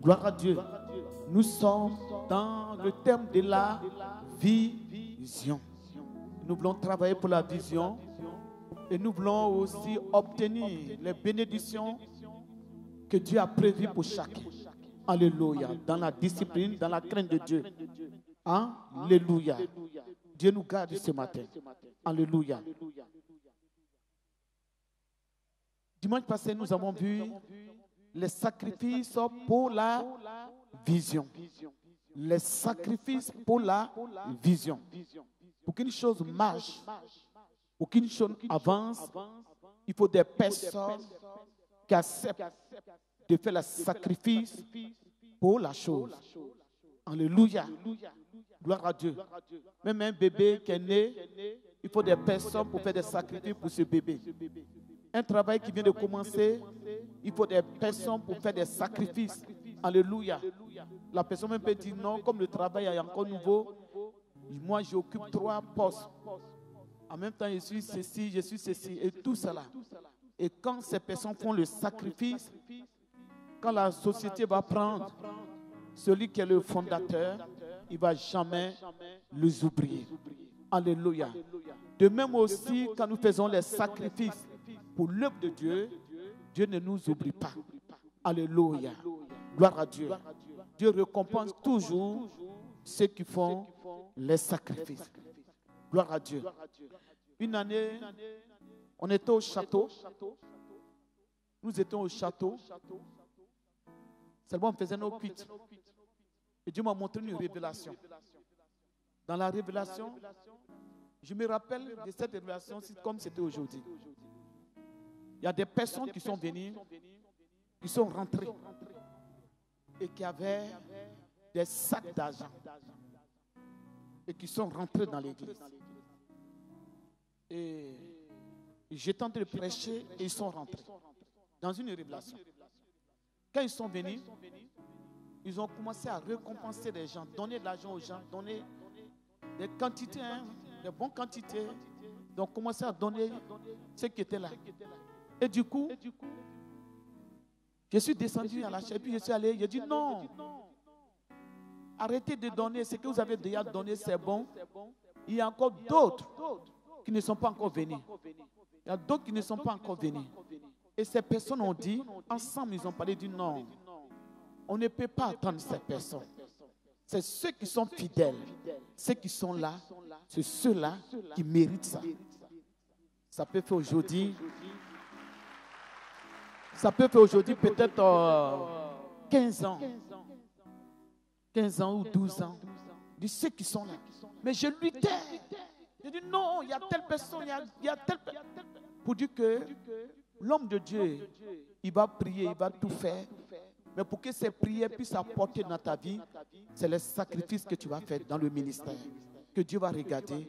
Gloire à Dieu. Nous sommes dans le thème de la vision. Nous voulons travailler pour la vision et nous voulons aussi obtenir les bénédictions que Dieu a prévues pour chacun. Alléluia. Dans la discipline, dans la crainte de Dieu. Alléluia. Dieu nous garde ce matin. Alléluia. Dimanche passé, nous avons vu les sacrifices pour la vision. Les sacrifices pour la vision. Pour qu'une chose marche, pour qu'une chose avance, il faut des personnes qui acceptent de faire le sacrifice pour la chose. Alléluia. Gloire à Dieu. Même un bébé qui est né, il faut des personnes pour faire des sacrifices pour ce bébé. Un travail qui vient de commencer, il faut des personnes pour faire des sacrifices. Alléluia. La personne même peut dire non, comme le travail est encore nouveau, moi j'occupe 3 postes. En même temps, je suis ceci et tout cela. Et quand ces personnes font le sacrifice, quand la société va prendre celui qui est le fondateur, il ne va jamais les oublier. Alléluia. De même aussi, quand nous faisons les sacrifices pour l'œuvre de Dieu, Dieu ne nous oublie pas. Alléluia. Gloire à Dieu. Dieu récompense toujours ceux qui font les sacrifices. Gloire à Dieu. Une année, on était au château. Nous étions au château. Seulement on faisait nos cuites. Et Dieu m'a montré une révélation. Dans la révélation, je me rappelle de cette révélation comme c'était aujourd'hui. Il y a des personnes qui sont venues, qui sont rentrées et qui avaient des sacs d'argent et qui sont rentrés dans l'église. Et j'étais en train de prêcher et ils sont rentrés dans une révélation. Quand ils sont venus, ils ont commencé à récompenser les gens, donner de l'argent aux gens, donner des quantités, des bonnes quantités. Donc, commencer à donner ce qui était là. Et du coup, je suis descendu à la chaise, puis je suis allé, j'ai dit non. Arrêtez de donner, ce que vous avez déjà donné, c'est bon. Il y a encore d'autres qui ne sont pas encore venus. Il y a d'autres qui ne sont pas encore venus. Et ces personnes ont dit, ensemble, ils ont parlé du non. On ne peut pas attendre ces personnes. C'est ceux qui sont fidèles, ceux qui sont là, c'est ceux-là qui méritent ça. Ça peut faire aujourd'hui. Ça peut faire aujourd'hui peut-être 15 ans. 15 ans ou 12 ans. De ceux qui sont là. Mais je luttais. Je dis non, il y a telle personne, il y a telle personne. Pour dire que l'homme de Dieu, il va prier, il va tout faire. Mais pour que ces prières puissent apporter dans ta vie, c'est le sacrifice que tu vas faire dans le ministère. Que Dieu va regarder.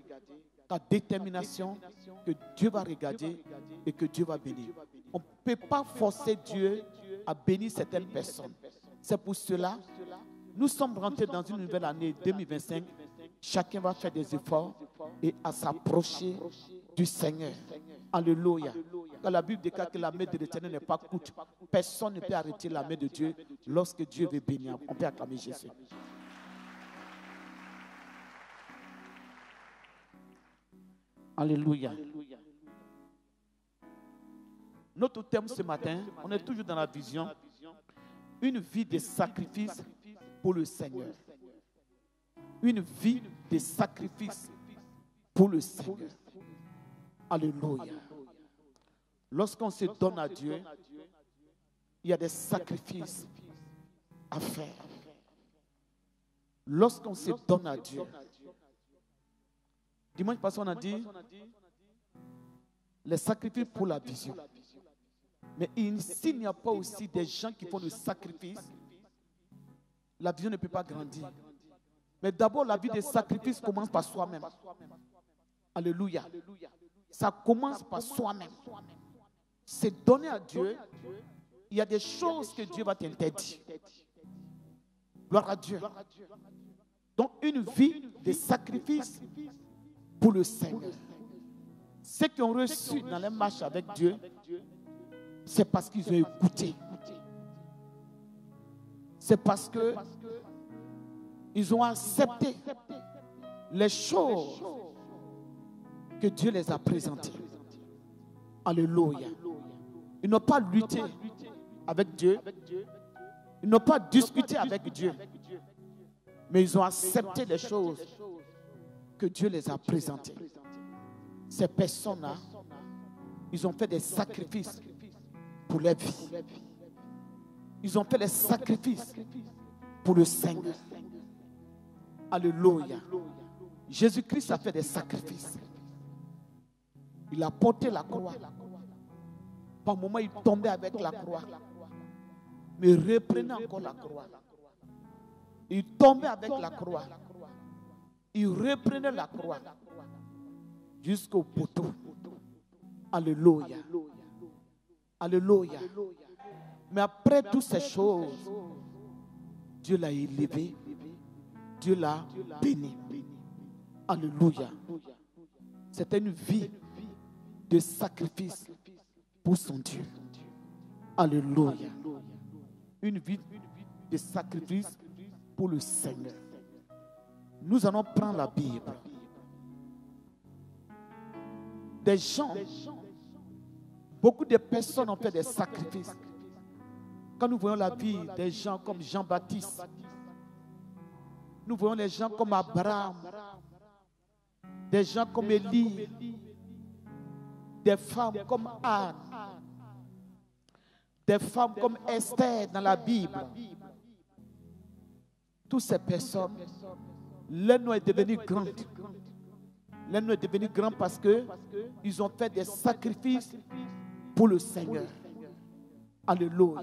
Ta détermination, que Dieu va regarder et que Dieu va bénir. On ne peut pas forcer Dieu à bénir certaines personnes. C'est pour cela, nous sommes rentrés dans une nouvelle année 2025. Chacun va faire des efforts et à s'approcher du Seigneur. Alléluia. Quand la Bible déclare que la main de l'Éternel n'est pas courte, personne ne peut arrêter la main de Dieu lorsque Dieu veut bénir. On peut acclamer Jésus. Alléluia. Notre thème ce matin, on est toujours dans la vision, une vie de sacrifice pour le Seigneur. Une vie de sacrifice pour le Seigneur. Alléluia. Lorsqu'on se donne à Dieu, il y a des sacrifices à faire. Lorsqu'on se donne à Dieu, dimanche passé, on a dit les sacrifices pour la vision. Mais s'il n'y a pas aussi des gens qui font le sacrifice, la vision ne peut pas grandir. Mais d'abord, la vie des sacrifices commence par soi-même. Alléluia. Ça commence par soi-même. C'est donner à Dieu. Il y a des choses que Dieu va t'interdire. Gloire à Dieu. Donc, une vie de sacrifice pour le Seigneur. Ceux qui ont reçu dans les marches avec Dieu, c'est parce qu'ils ont écouté. c'est parce que ils ont accepté les choses que Dieu les a présentées. Alléluia. Ils n'ont pas lutté avec Dieu. Ils n'ont pas discuté avec Dieu. Mais ils ont accepté les choses que Dieu les a présentées. Ces personnes-là, ils ont fait des sacrifices pour leur vie. Ils ont fait des sacrifices pour le Seigneur. Alléluia. Jésus-Christ a fait des sacrifices. Il a porté la croix. Par moment, il tombait avec la croix. Mais il reprenait encore la croix. Il tombait avec la croix. Il reprenait la croix. Jusqu'au poteau. Alléluia. Alléluia. Mais après toutes ces choses, Dieu l'a élevé. Dieu l'a béni. Alléluia. C'était une vie de sacrifice pour son Dieu. Alléluia. Une vie de sacrifice pour le Seigneur. Nous allons prendre la Bible. Des gens, beaucoup de personnes ont fait des sacrifices. Quand nous voyons la vie des gens comme Jean-Baptiste, nous voyons les gens comme Abraham, des gens comme Élie, des femmes comme Anne, des femmes comme Esther dans la Bible. Toutes ces personnes, leur nom est devenu grand. Leur nom est devenu grand parce qu'ils ont fait des sacrifices pour le Seigneur. Alléluia.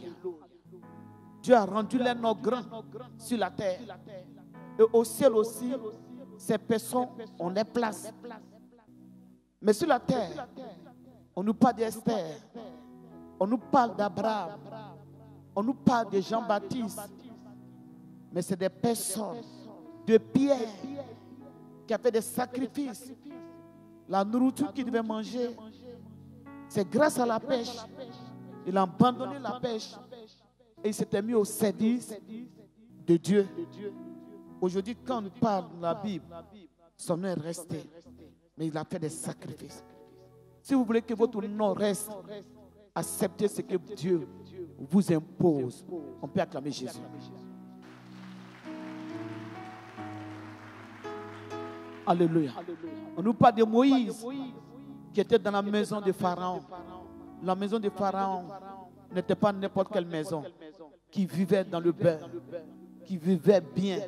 Dieu a rendu leur nom grand sur la terre. Et au ciel aussi, ces personnes ont les places. Mais sur la terre, on nous parle d'Esther, on nous parle d'Abraham, on nous parle de Jean-Baptiste. Mais c'est des personnes de Pierre qui a fait des sacrifices. La nourriture qu'il devait manger, c'est grâce à la pêche. Il a abandonné la pêche et il s'était mis au service de Dieu. Aujourd'hui, quand on parle de la Bible, son nom est resté. Mais il a fait des sacrifices. Si vous voulez que votre nom reste, acceptez ce que Dieu vous impose. On peut acclamer Jésus. Alléluia. On nous parle de Moïse qui était dans la maison de Pharaon. La maison de Pharaon n'était pas n'importe quelle maison, qui vivait dans le beurre, qui vivait bien.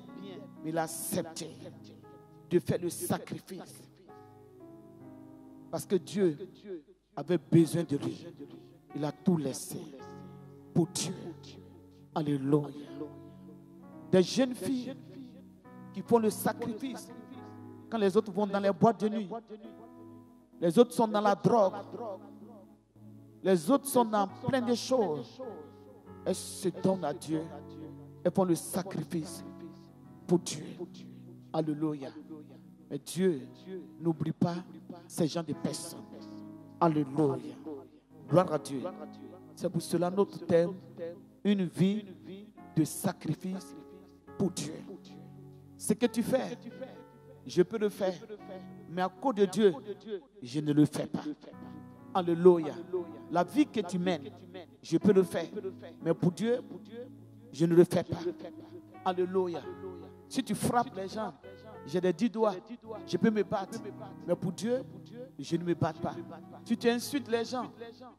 Mais il a accepté de faire le sacrifice. Parce que Dieu avait besoin de lui. Il a tout laissé pour Dieu. Alléluia. Des jeunes filles qui font le sacrifice quand les autres vont dans les boîtes de nuit. Les autres sont dans la drogue. Les autres sont dans plein de choses. Elles se donnent à Dieu. Elles font le sacrifice pour Dieu. Alléluia. Mais Dieu n'oublie pas ces gens de personnes. Alléluia. Gloire à Dieu. C'est pour cela notre thème, une vie de sacrifice pour Dieu. Ce que tu fais, je peux le faire. Mais à cause de Dieu, je ne le fais pas. Alléluia. La vie que tu mènes, je peux le faire. Mais pour Dieu, je ne le fais pas. Alléluia. Si tu frappes les gens, j'ai des 10 doigts, je peux me battre. Mais pour Dieu, je ne me bats pas. Si tu insultes les gens,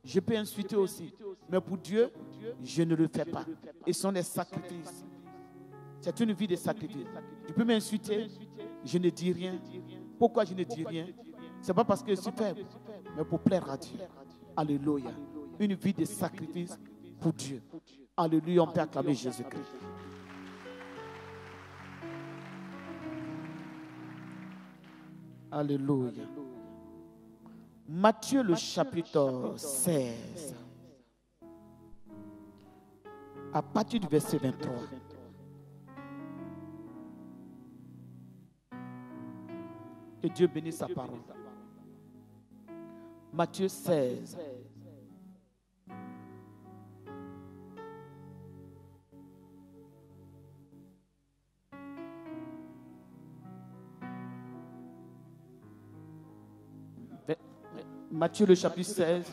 je peux insulter aussi. Mais pour Dieu, je ne le fais pas. Et ce sont des sacrifices. C'est une vie de sacrifice. Tu peux m'insulter, je ne dis rien. Pourquoi je ne dis rien? Ce n'est pas parce que je suis faible, mais pour plaire à Dieu. Alléluia. Une vie de sacrifice pour Dieu. Alléluia, on peut acclamer Jésus-Christ. Alléluia. Matthieu le chapitre 16. À partir du verset 23. Que Dieu bénisse sa parole. Matthieu 16. Matthieu le chapitre 16.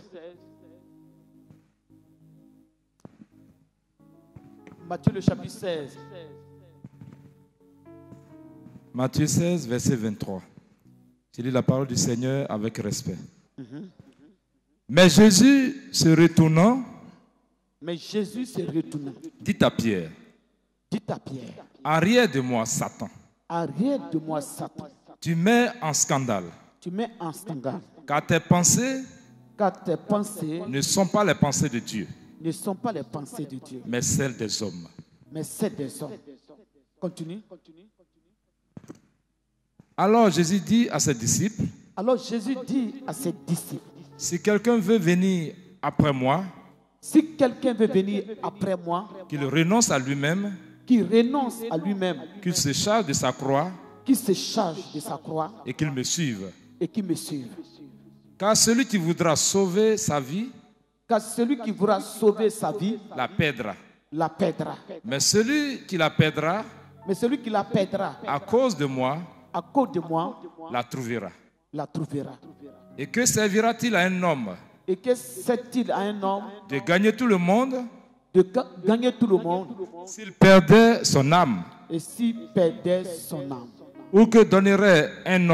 Matthieu le chapitre 16. Matthieu 16, verset 23. Je lis la parole du Seigneur avec respect. Mais Jésus se retournant, dit à Pierre, arrière de moi, Satan. Arrière de moi, Satan. Tu mets en scandale. Car tes pensées ne sont pas les pensées de Dieu, mais celles des hommes. Continue. Alors Jésus dit à ses disciples, si quelqu'un veut venir après moi, qu'il renonce à lui-même, qu'il se charge de sa croix, et qu'il me suive. Car celui qui voudra sauver sa vie, la perdra. Mais celui qui la perdra, à cause de moi, la trouvera. Et que servira-t-il à un homme de gagner tout le monde s'il perdait son âme? Ou que donnerait un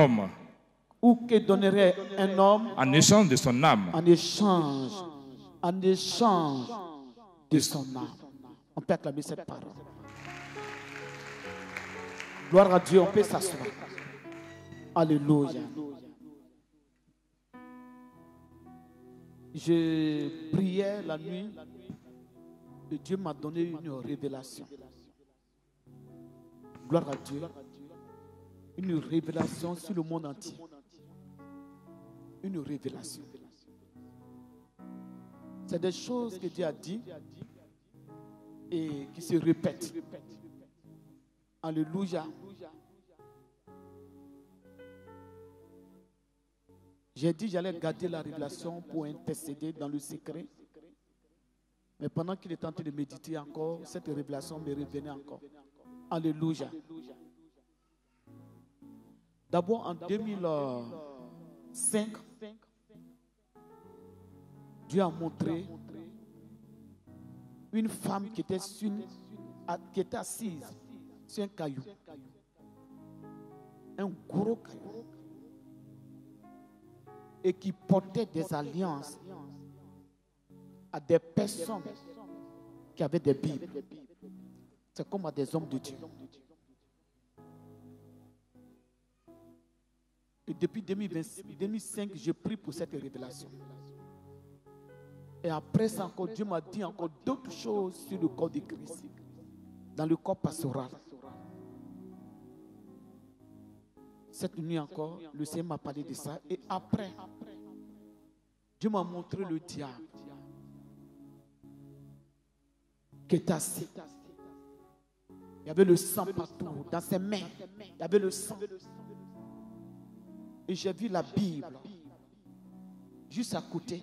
homme en échange de son âme? On peut acclamer cette parole. Gloire à Dieu, on peut s'asseoir. Alléluia. Je priais la nuit et Dieu m'a donné une révélation. Gloire à Dieu. Une révélation sur le monde entier. Une révélation. C'est des choses que Dieu a dit et qui se répètent. Alléluia. J'ai dit que j'allais garder la révélation pour intercéder dans le secret. Mais pendant qu'il était en train de méditer encore, cette révélation me revenait encore. Alléluia. D'abord en 2005, Dieu a montré une femme qui était assise sur un caillou. Un gros caillou. Et qui portait des alliances à des personnes qui avaient des Bibles. C'est comme à des hommes de Dieu. Et depuis 2005, je prie pour cette révélation. Et après ça encore, Dieu m'a dit encore d'autres choses sur le corps de Christ, dans le corps pastoral. Cette nuit encore, le Seigneur m'a parlé de ça. Et après, Dieu m'a montré le diable qui est assis. Il y avait le sang partout, dans ses mains. Il y avait le sang. Et j'ai vu la Bible juste à côté.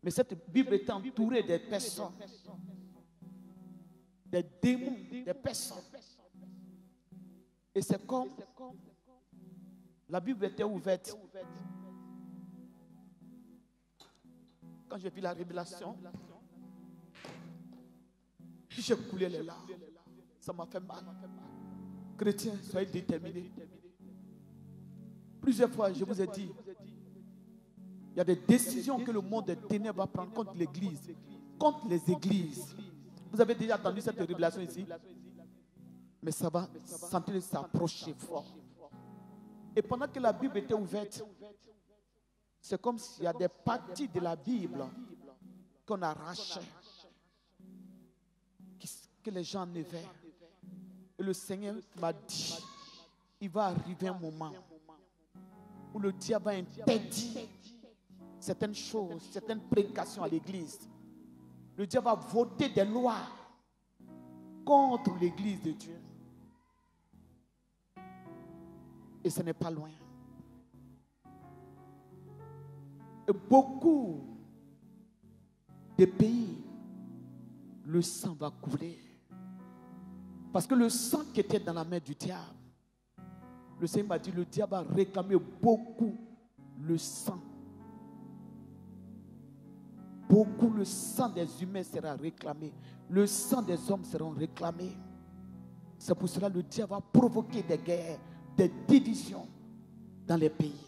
Mais cette Bible était entourée des personnes, des démons, des personnes. Et c'est comme la Bible était ouverte. Quand j'ai vu la révélation, j'ai coulé les larmes. Ça m'a fait mal. Chrétiens, soyez déterminés. Plusieurs fois, je vous ai dit, il y a des décisions que le monde des ténèbres va prendre contre l'Église, contre les églises. Vous avez déjà entendu cette révélation ici? Mais ça va sentir s'approcher fort. Et pendant que la Bible était ouverte, c'est comme s'il y a des parties de la Bible qu'on arrachait, que les gens enlevaient. Et le Seigneur m'a dit, il va arriver un moment où le diable va interdire certaines choses, certaines prédications à l'église. Le diable va voter des lois contre l'église de Dieu. Et ce n'est pas loin. Et beaucoup de pays, le sang va couler. Parce que le sang qui était dans la main du diable, le Seigneur m'a dit, le diable a réclamé beaucoup le sang beaucoup, le sang des humains sera réclamé. Le sang des hommes sera réclamé. C'est pour cela que le diable va provoquer des guerres, des divisions dans les pays.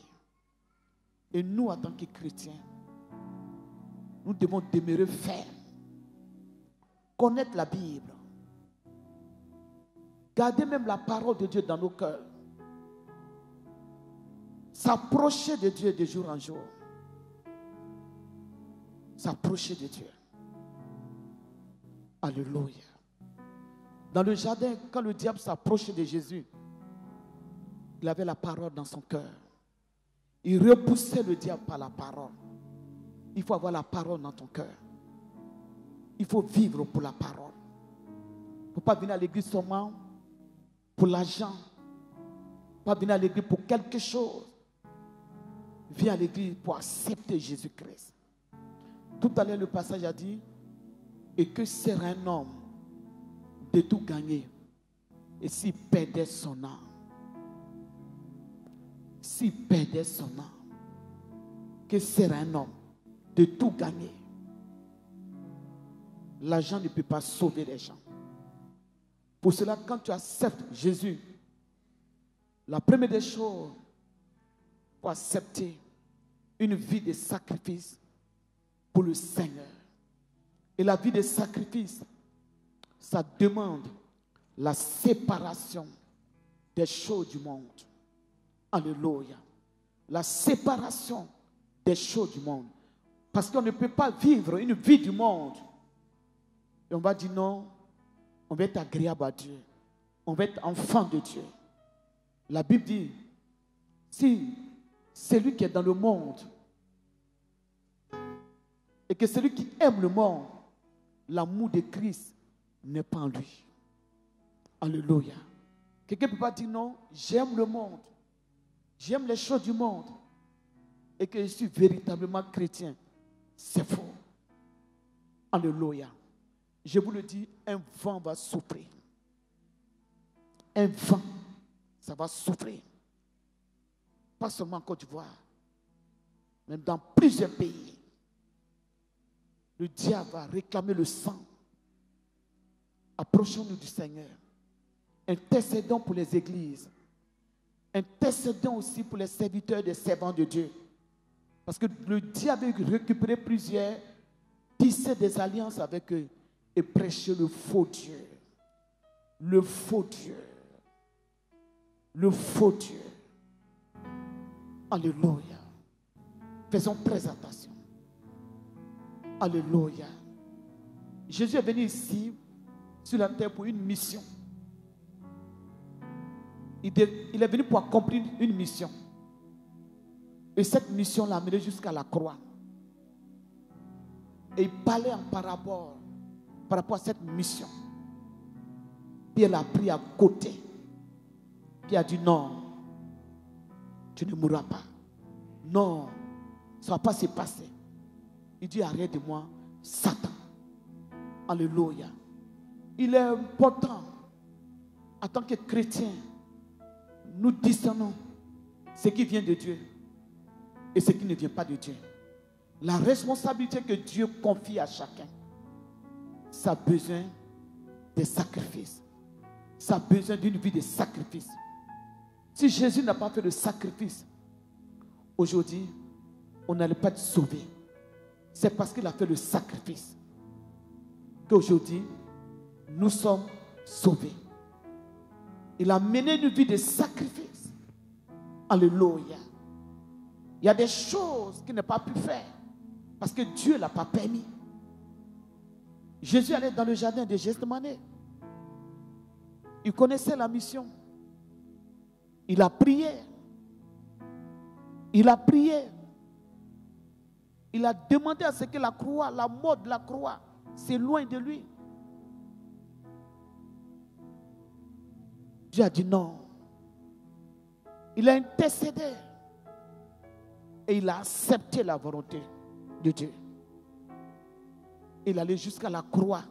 Et nous, en tant que chrétiens, nous devons demeurer fermes, connaître la Bible, garder même la parole de Dieu dans nos cœurs, s'approcher de Dieu de jour en jour, s'approcher de Dieu. Alléluia. Dans le jardin, quand le diable s'approchait de Jésus, il avait la parole dans son cœur. Il repoussait le diable par la parole. Il faut avoir la parole dans ton cœur. Il faut vivre pour la parole. Il ne faut pas venir à l'église seulement pour l'argent. Pas venir à l'église pour quelque chose. Viens à l'église pour accepter Jésus-Christ. Tout à l'heure, le passage a dit, et que sert un homme de tout gagner et s'il perdait son âme? S'il perdait son âme, que sert un homme de tout gagner? L'argent ne peut pas sauver les gens. Pour cela, quand tu acceptes Jésus, la première des choses, pour accepter une vie de sacrifice pour le Seigneur. Et la vie de sacrifice, ça demande la séparation des choses du monde. Alléluia. La séparation des choses du monde. Parce qu'on ne peut pas vivre une vie du monde. Et on va dire non, on va être agréable à Dieu. On va être enfant de Dieu. La Bible dit, si celui qui est dans le monde et que celui qui aime le monde, l'amour de Christ n'est pas en lui. Alléluia. Quelqu'un ne peut pas dire non, j'aime le monde. J'aime les choses du monde. Et que je suis véritablement chrétien. C'est faux. Alléluia. Je vous le dis, un vent va souffler. Un vent, ça va souffler. Pas seulement en Côte d'Ivoire, mais dans plusieurs pays. Le diable va réclamer le sang. Approchons-nous du Seigneur. Intercédons pour les églises. Intercédons aussi pour les serviteurs et les servants de Dieu. Parce que le diable a récupéré plusieurs, tissé des alliances avec eux et prêché le faux Dieu. Le faux Dieu. Le faux Dieu. Alléluia. Faisons très attention. Alléluia. Jésus est venu ici, sur la terre, pour une mission. Il est venu pour accomplir une mission. Et cette mission l'a amené jusqu'à la croix. Et il parlait en parabole par rapport à cette mission. Pierre l'a pris à côté. Pierre a dit non, tu ne mourras pas. Non, ça ne va pas se passer. Il dit arrête de moi, Satan. Alléluia. Il est important, en tant que chrétien, nous discernons ce qui vient de Dieu et ce qui ne vient pas de Dieu. La responsabilité que Dieu confie à chacun, ça a besoin de sacrifices. Ça a besoin d'une vie de sacrifice. Si Jésus n'a pas fait de sacrifice, aujourd'hui, on n'allait pas être sauvé. C'est parce qu'il a fait le sacrifice qu'aujourd'hui, nous sommes sauvés. Il a mené une vie de sacrifice. Alléluia. Il y a des choses qu'il n'a pas pu faire parce que Dieu ne l'a pas permis. Jésus allait dans le jardin de Gethsemane. Il connaissait la mission. Il a prié. Il a prié. Il a demandé à ce que la croix, la mort de la croix, s'éloigne de lui. Dieu a dit non. Il a intercédé. Et il a accepté la volonté de Dieu. Il allait jusqu'à la croix.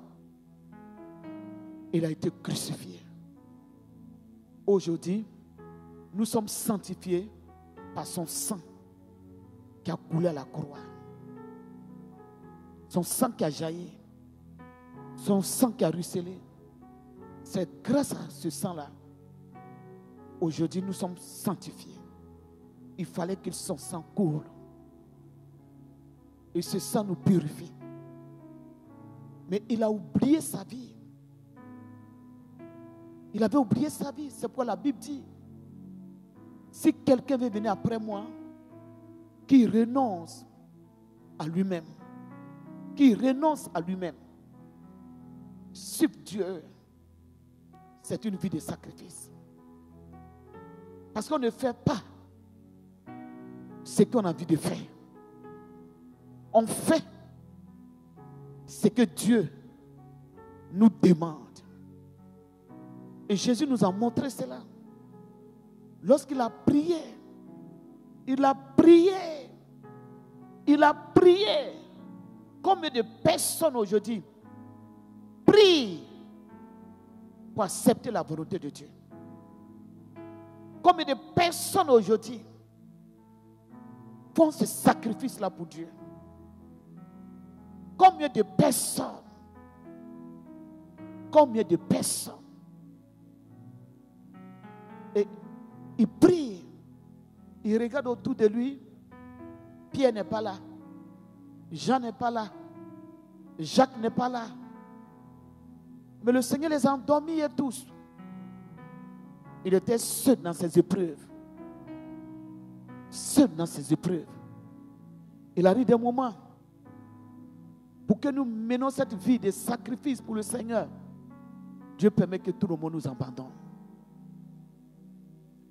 Il a été crucifié. Aujourd'hui, nous sommes sanctifiés par son sang qui a coulé à la croix. son sang qui a jailli, son sang qui a ruisselé. C'est grâce à ce sang-là, aujourd'hui nous sommes sanctifiés. Il fallait que son sang coule. Et ce sang nous purifie. Mais il a oublié sa vie. Il avait oublié sa vie. C'est pourquoi la Bible dit, si quelqu'un veut venir après moi, qu'il renonce à lui-même. Qu'il renonce à lui-même. Suivre Dieu, c'est une vie de sacrifice. Parce qu'on ne fait pas ce qu'on a envie de faire. On fait ce que Dieu nous demande. Et Jésus nous a montré cela. Lorsqu'il a prié, il a prié. Il a prié. Combien de personnes aujourd'hui prient pour accepter la volonté de Dieu? Combien de personnes aujourd'hui font ce sacrifice-là pour Dieu? Combien de personnes? Combien de personnes? Et il prie, il regarde autour de lui. Pierre n'est pas là, Jean n'est pas là, Jacques n'est pas là. Mais le Seigneur les a endormis tous. Il était seul dans ses épreuves. Seul dans ses épreuves. Il arrive des moments pour que nous menions cette vie de sacrifice pour le Seigneur. Dieu permet que tout le monde nous abandonne.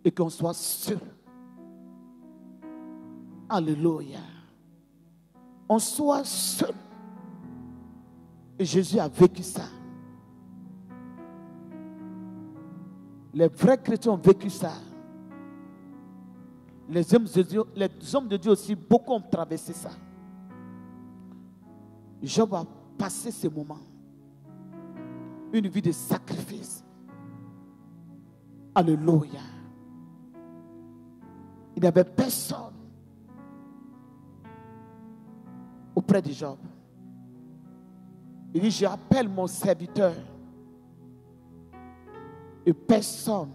Et qu'on soit seul. Alléluia. On soit seul. Et Jésus a vécu ça. Les vrais chrétiens ont vécu ça. Les hommes de Dieu aussi, beaucoup ont traversé ça. Job a passé ce moment. Une vie de sacrifice. Alléluia. Il n'y avait personne auprès de Job. Il dit, j'appelle mon serviteur. Et personne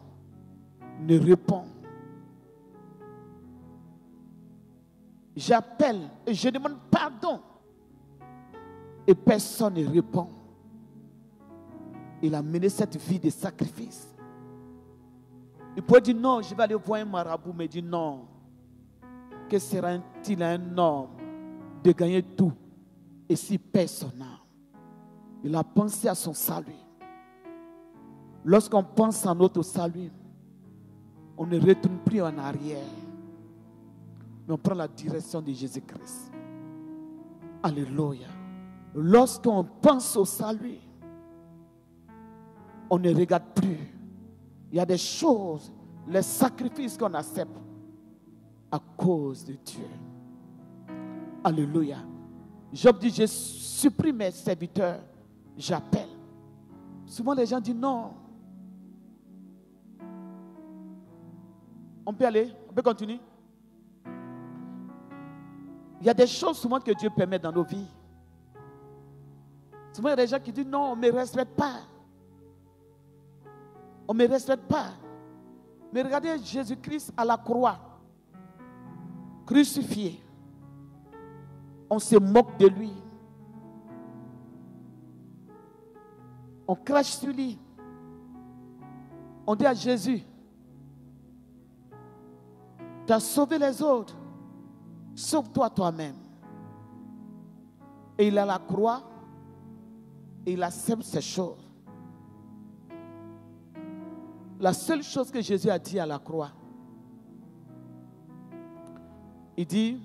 ne répond. J'appelle et je demande pardon. Et personne ne répond. Il a mené cette vie de sacrifice. Il pourrait dire non, je vais aller voir un marabout, mais il dit non. Que sera-t-il à un homme de gagner tout et si personne n'a? Il a pensé à son salut. Lorsqu'on pense à notre salut, on ne retourne plus en arrière. Mais on prend la direction de Jésus-Christ. Alléluia. Lorsqu'on pense au salut, on ne regarde plus. Il y a des choses, les sacrifices qu'on accepte à cause de Dieu. Alléluia. Job dit, je supprime mes serviteurs, j'appelle. Souvent les gens disent non. On peut aller, on peut continuer. Il y a des choses souvent que Dieu permet dans nos vies. Souvent il y a des gens qui disent non, on ne me respecte pas. On ne me respecte pas. Mais regardez Jésus-Christ à la croix, crucifié. On se moque de lui. On crache sur lui. On dit à Jésus, tu as sauvé les autres, sauve-toi toi-même. Et il est à la croix et il accepte ces choses. La seule chose que Jésus a dit à la croix, il dit,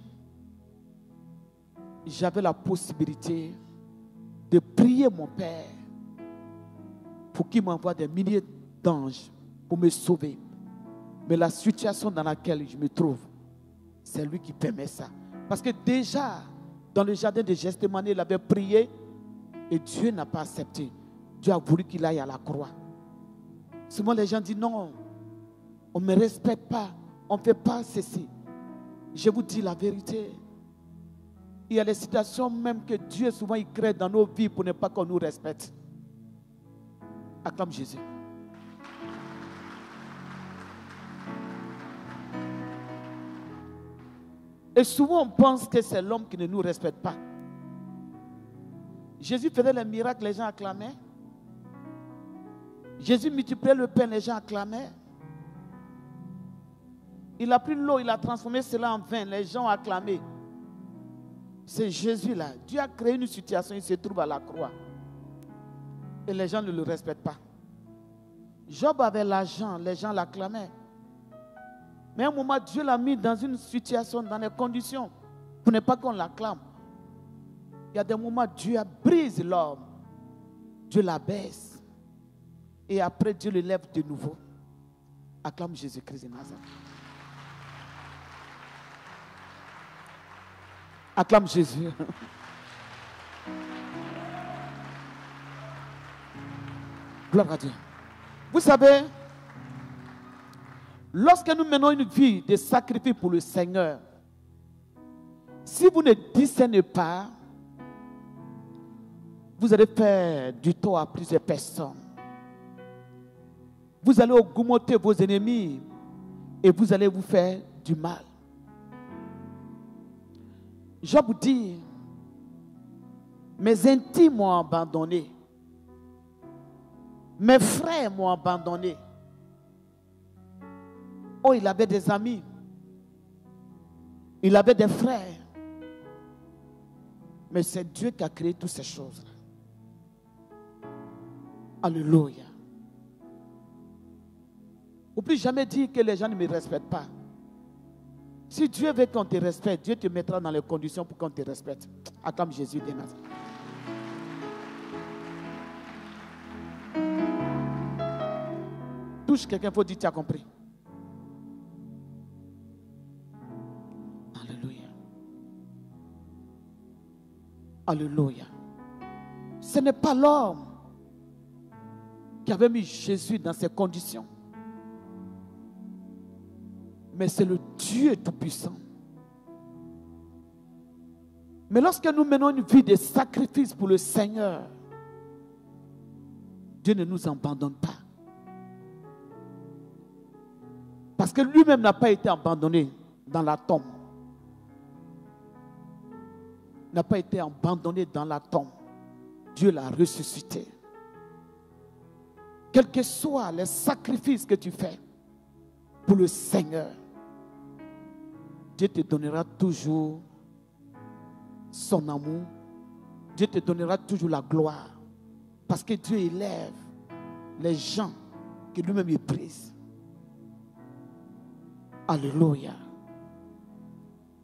j'avais la possibilité de prier mon Père pour qu'il m'envoie des milliers d'anges pour me sauver. Mais la situation dans laquelle je me trouve, c'est lui qui permet ça. Parce que déjà, dans le jardin de Gethsémani, il avait prié et Dieu n'a pas accepté. Dieu a voulu qu'il aille à la croix. Souvent les gens disent non, on ne me respecte pas, on ne fait pas ceci. Je vous dis la vérité. Il y a des situations même que Dieu souvent il crée dans nos vies pour ne pas qu'on nous respecte. Acclame Jésus. Et souvent on pense que c'est l'homme qui ne nous respecte pas. Jésus faisait les miracles, les gens acclamaient. Jésus multipliait le pain, les gens acclamaient. Il a pris l'eau, il a transformé cela en vin, les gens ont acclamé. C'est Jésus-là. Dieu a créé une situation, il se trouve à la croix. Et les gens ne le respectent pas. Job avait l'argent, les gens l'acclamaient. Mais à un moment, Dieu l'a mis dans une situation, dans des conditions, pour ne pas qu'on l'acclame. Il y a des moments, Dieu brise l'homme. Dieu l'abaisse. Et après, Dieu le lève de nouveau. Acclame Jésus-Christ de Nazareth. Acclame Jésus. Gloire à Dieu. Vous savez, lorsque nous menons une vie de sacrifice pour le Seigneur, si vous ne discernez pas, vous allez faire du tort à plusieurs personnes. Vous allez augmenter vos ennemis et vous allez vous faire du mal. Job dit, mes intimes m'ont abandonné. Mes frères m'ont abandonné. Oh, il avait des amis. Il avait des frères. Mais c'est Dieu qui a créé toutes ces choses-là. Alléluia. Il ne faut plus jamais dire que les gens ne me respectent pas. Si Dieu veut qu'on te respecte, Dieu te mettra dans les conditions pour qu'on te respecte. Acclame Jésus de Nazareth. Touche quelqu'un, il faut dire, tu as compris. Alléluia. Alléluia. Ce n'est pas l'homme qui avait mis Jésus dans ces conditions. Mais c'est le Dieu Tout-Puissant. Mais lorsque nous menons une vie de sacrifice pour le Seigneur, Dieu ne nous abandonne pas. Parce que lui-même n'a pas été abandonné dans la tombe. N'a pas été abandonné dans la tombe. Dieu l'a ressuscité. Quels que soient les sacrifices que tu fais pour le Seigneur, Dieu te donnera toujours son amour. Dieu te donnera toujours la gloire. Parce que Dieu élève les gens que lui-même méprise. Alléluia.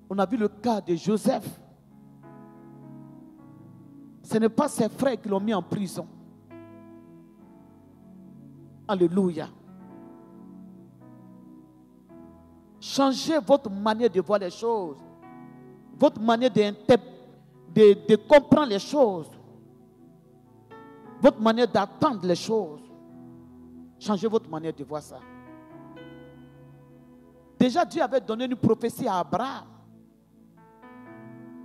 On a vu le cas de Joseph. Ce n'est pas ses frères qui l'ont mis en prison. Alléluia. Changez votre manière de voir les choses. Votre manière de comprendre les choses. Votre manière d'attendre les choses. Changez votre manière de voir ça. Déjà, Dieu avait donné une prophétie à Abraham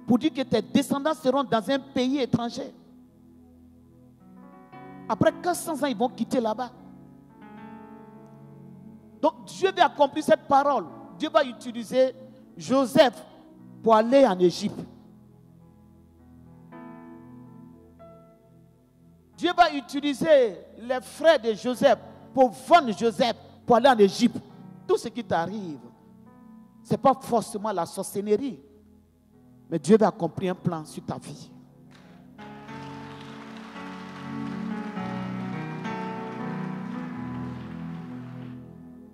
pour dire que tes descendants seront dans un pays étranger. Après 400 ans, ils vont quitter là-bas. Donc, Dieu va accomplir cette parole. Dieu va utiliser Joseph pour aller en Égypte. Dieu va utiliser les frères de Joseph pour vendre Joseph pour aller en Égypte. Tout ce qui t'arrive, ce n'est pas forcément la sorcellerie. Mais Dieu va accomplir un plan sur ta vie.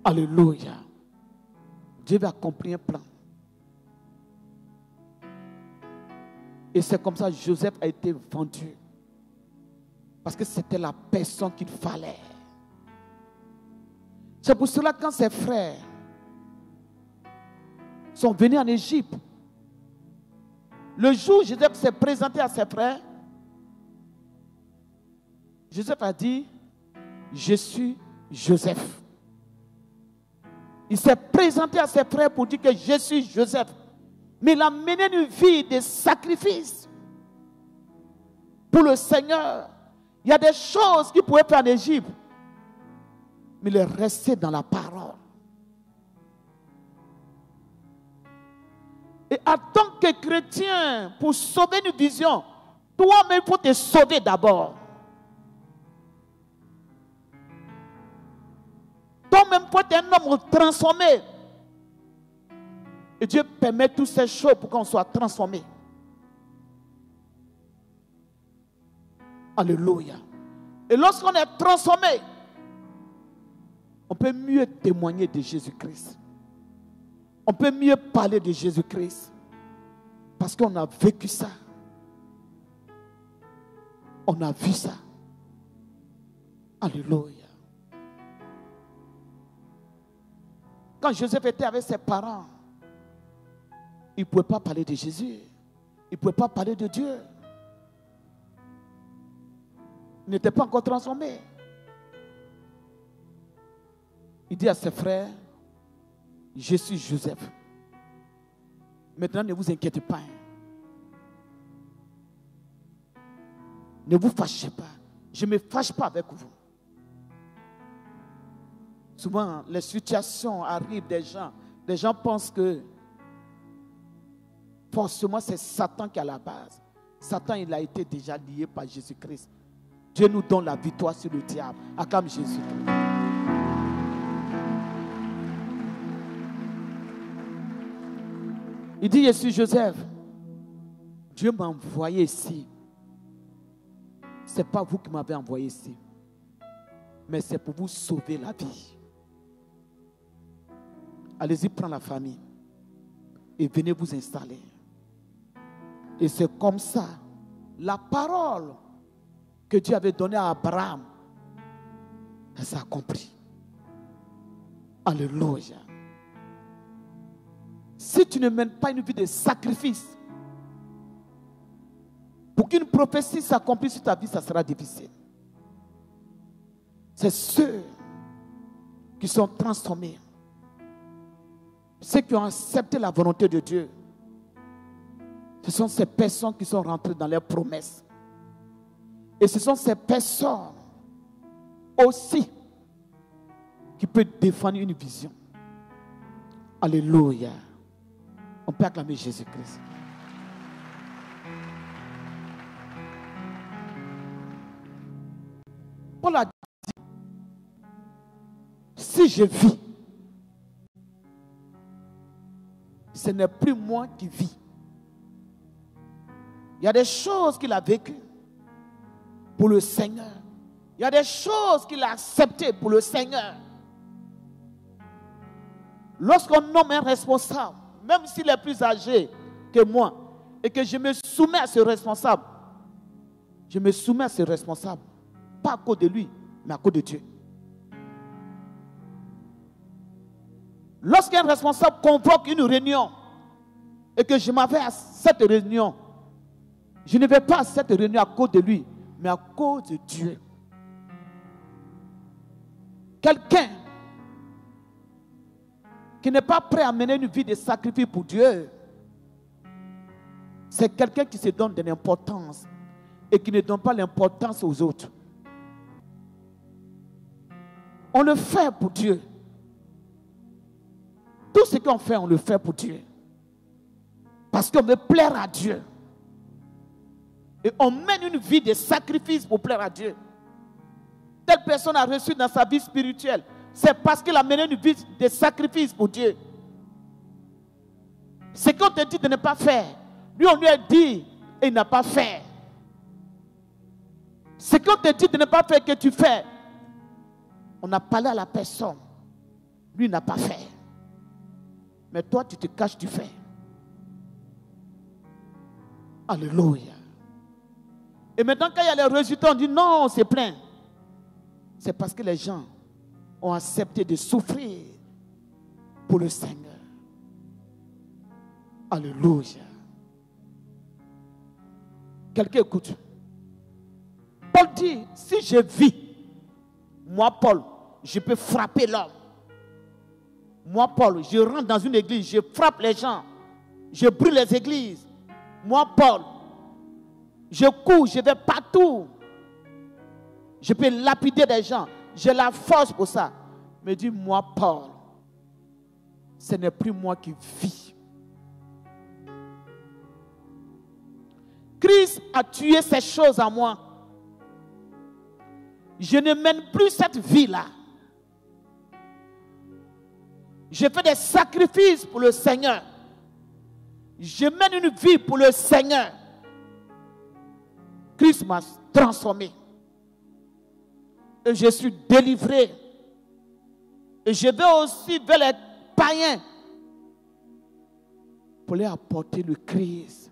Alléluia. Dieu va accomplir un plan. Et c'est comme ça que Joseph a été vendu. Parce que c'était la personne qu'il fallait. C'est pour cela que quand ses frères sont venus en Égypte, le jour où Joseph s'est présenté à ses frères, Joseph a dit, je suis Joseph. Il s'est présenté à ses frères pour dire que je suis Joseph. Mais il a mené une vie de sacrifice pour le Seigneur. Il y a des choses qu'il pouvait faire en Égypte, mais il est resté dans la parole. Et en tant que chrétien, pour sauver une vision, toi-même, il faut te sauver d'abord. Toi-même, il faut être un homme transformé. Et Dieu permet toutes ces choses pour qu'on soit transformé. Alléluia. Et lorsqu'on est transformé, on peut mieux témoigner de Jésus-Christ. On peut mieux parler de Jésus-Christ. Parce qu'on a vécu ça. On a vu ça. Alléluia. Quand Joseph était avec ses parents, il ne pouvait pas parler de Jésus. Il ne pouvait pas parler de Dieu. Il n'était pas encore transformé. Il dit à ses frères, je suis Joseph. Maintenant, ne vous inquiétez pas. Ne vous fâchez pas. Je ne me fâche pas avec vous. Souvent, les situations arrivent des gens. Les gens pensent que forcément, c'est Satan qui est à la base. Satan, il a été déjà lié par Jésus-Christ. Dieu nous donne la victoire sur le diable. Acclame Jésus. Il dit, je suis Joseph. Dieu m'a envoyé ici. Ce n'est pas vous qui m'avez envoyé ici. Mais c'est pour vous sauver la vie. Allez-y, prendre la famille. Et venez vous installer. Et c'est comme ça. La parole que Dieu avait donnée à Abraham, elle s'est accomplie. Alléluia. Si tu ne mènes pas une vie de sacrifice, pour qu'une prophétie s'accomplisse sur ta vie, ça sera difficile. C'est ceux qui sont transformés, ceux qui ont accepté la volonté de Dieu. Ce sont ces personnes qui sont rentrées dans leurs promesses. Et ce sont ces personnes aussi qui peuvent défendre une vision. Alléluia. On peut acclamer Jésus-Christ. Paul a dit, si je vis, ce n'est plus moi qui vis. Il y a des choses qu'il a vécues pour le Seigneur. Il y a des choses qu'il a acceptées pour le Seigneur. Lorsqu'on nomme un responsable, même s'il est plus âgé que moi, et que je me soumets à ce responsable, je me soumets à ce responsable, pas à cause de lui, mais à cause de Dieu. Lorsqu'un responsable convoque une réunion, et que je m'en vais à cette réunion, je ne vais pas à cette réunion à cause de lui, mais à cause de Dieu. Quelqu'un qui n'est pas prêt à mener une vie de sacrifice pour Dieu, c'est quelqu'un qui se donne de l'importance et qui ne donne pas l'importance aux autres. On le fait pour Dieu. Tout ce qu'on fait, on le fait pour Dieu. Parce qu'on veut plaire à Dieu. Et on mène une vie de sacrifice pour plaire à Dieu. Telle personne a reçu dans sa vie spirituelle, c'est parce qu'il a mené une vie de sacrifice pour Dieu. Ce qu'on te dit de ne pas faire, lui on lui a dit et il n'a pas fait. Ce qu'on te dit de ne pas faire que tu fais, on a parlé à la personne, lui n'a pas fait. Mais toi tu te caches, tu fais. Alléluia. Et maintenant quand il y a les résultats, on dit non, c'est plein. C'est parce que les gens ont accepté de souffrir pour le Seigneur. Alléluia. Quelqu'un écoute. Paul dit, si je vis, moi Paul, je peux frapper l'homme. Moi Paul, je rentre dans une église, je frappe les gens. Je brûle les églises. Moi, Paul, je cours, je vais partout. Je peux lapider des gens. J'ai la force pour ça. Mais dis, moi, Paul, ce n'est plus moi qui vis. Christ a tué ces choses en moi. Je ne mène plus cette vie-là. Je fais des sacrifices pour le Seigneur. Je mène une vie pour le Seigneur. Christ m'a transformé. Et je suis délivré. Et je vais aussi vers les païens pour leur apporter le Christ.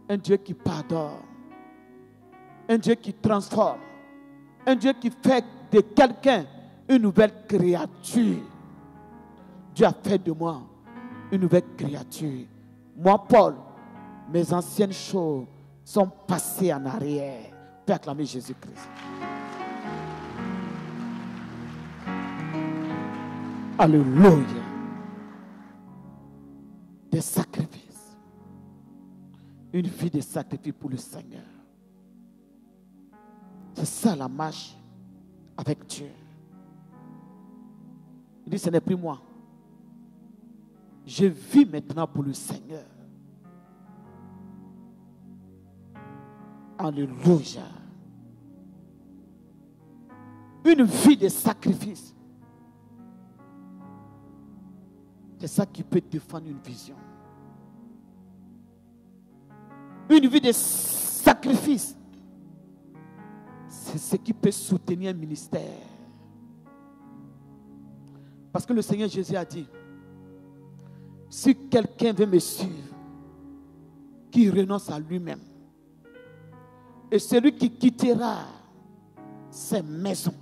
Un Dieu qui pardonne. Un Dieu qui transforme. Un Dieu qui fait de quelqu'un une nouvelle créature. Dieu a fait de moi une nouvelle créature. Moi, Paul, mes anciennes choses sont passées en arrière. Pour acclamer Jésus-Christ. Alléluia. Des sacrifices. Une vie de sacrifice pour le Seigneur. C'est ça la marche avec Dieu. Il dit, ce n'est plus moi. Je vis maintenant pour le Seigneur. Alléluia. Une vie de sacrifice. C'est ça qui peut défendre une vision. Une vie de sacrifice. C'est ce qui peut soutenir un ministère. Parce que le Seigneur Jésus a dit, si quelqu'un veut me suivre, qu'il renonce à lui-même. Et celui qui quittera ses maisons,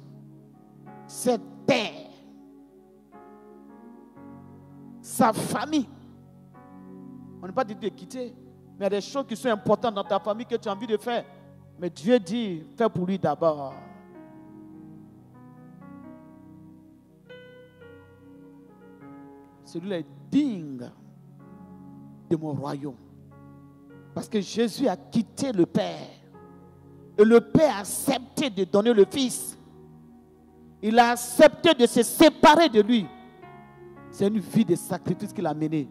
ses terres, sa famille. On n'est pas dit de quitter, mais il y a des choses qui sont importantes dans ta famille que tu as envie de faire. Mais Dieu dit, fais pour lui d'abord. Celui-là est digne de mon royaume. Parce que Jésus a quitté le Père. Et le Père a accepté de donner le Fils. Il a accepté de se séparer de lui. C'est une vie de sacrifice qu'il a menée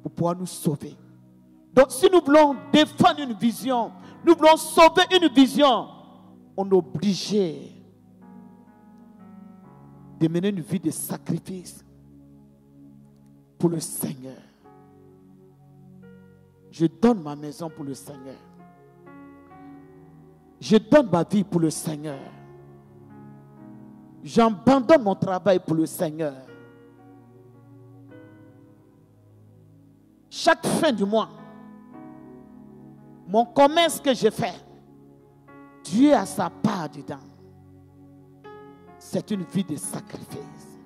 pour pouvoir nous sauver. Donc si nous voulons défendre une vision, nous voulons sauver une vision, on est obligé de mener une vie de sacrifice pour le Seigneur. Je donne ma maison pour le Seigneur. Je donne ma vie pour le Seigneur. J'abandonne mon travail pour le Seigneur. Chaque fin du mois, mon commerce que je fais, Dieu a sa part dedans. C'est une vie de sacrifice.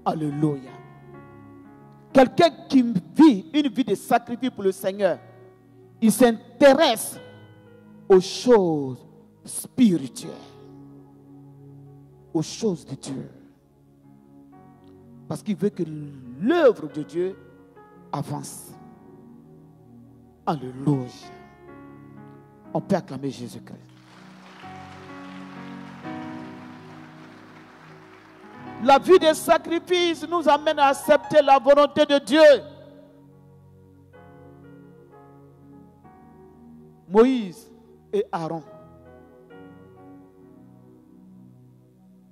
Alléluia. Quelqu'un qui vit une vie de sacrifice pour le Seigneur, il s'intéresse aux choses spirituelles, aux choses de Dieu. Parce qu'il veut que l'œuvre de Dieu avance. Alléluia. On peut acclamer Jésus-Christ. La vie des sacrifices nous amène à accepter la volonté de Dieu. Moïse et Aaron.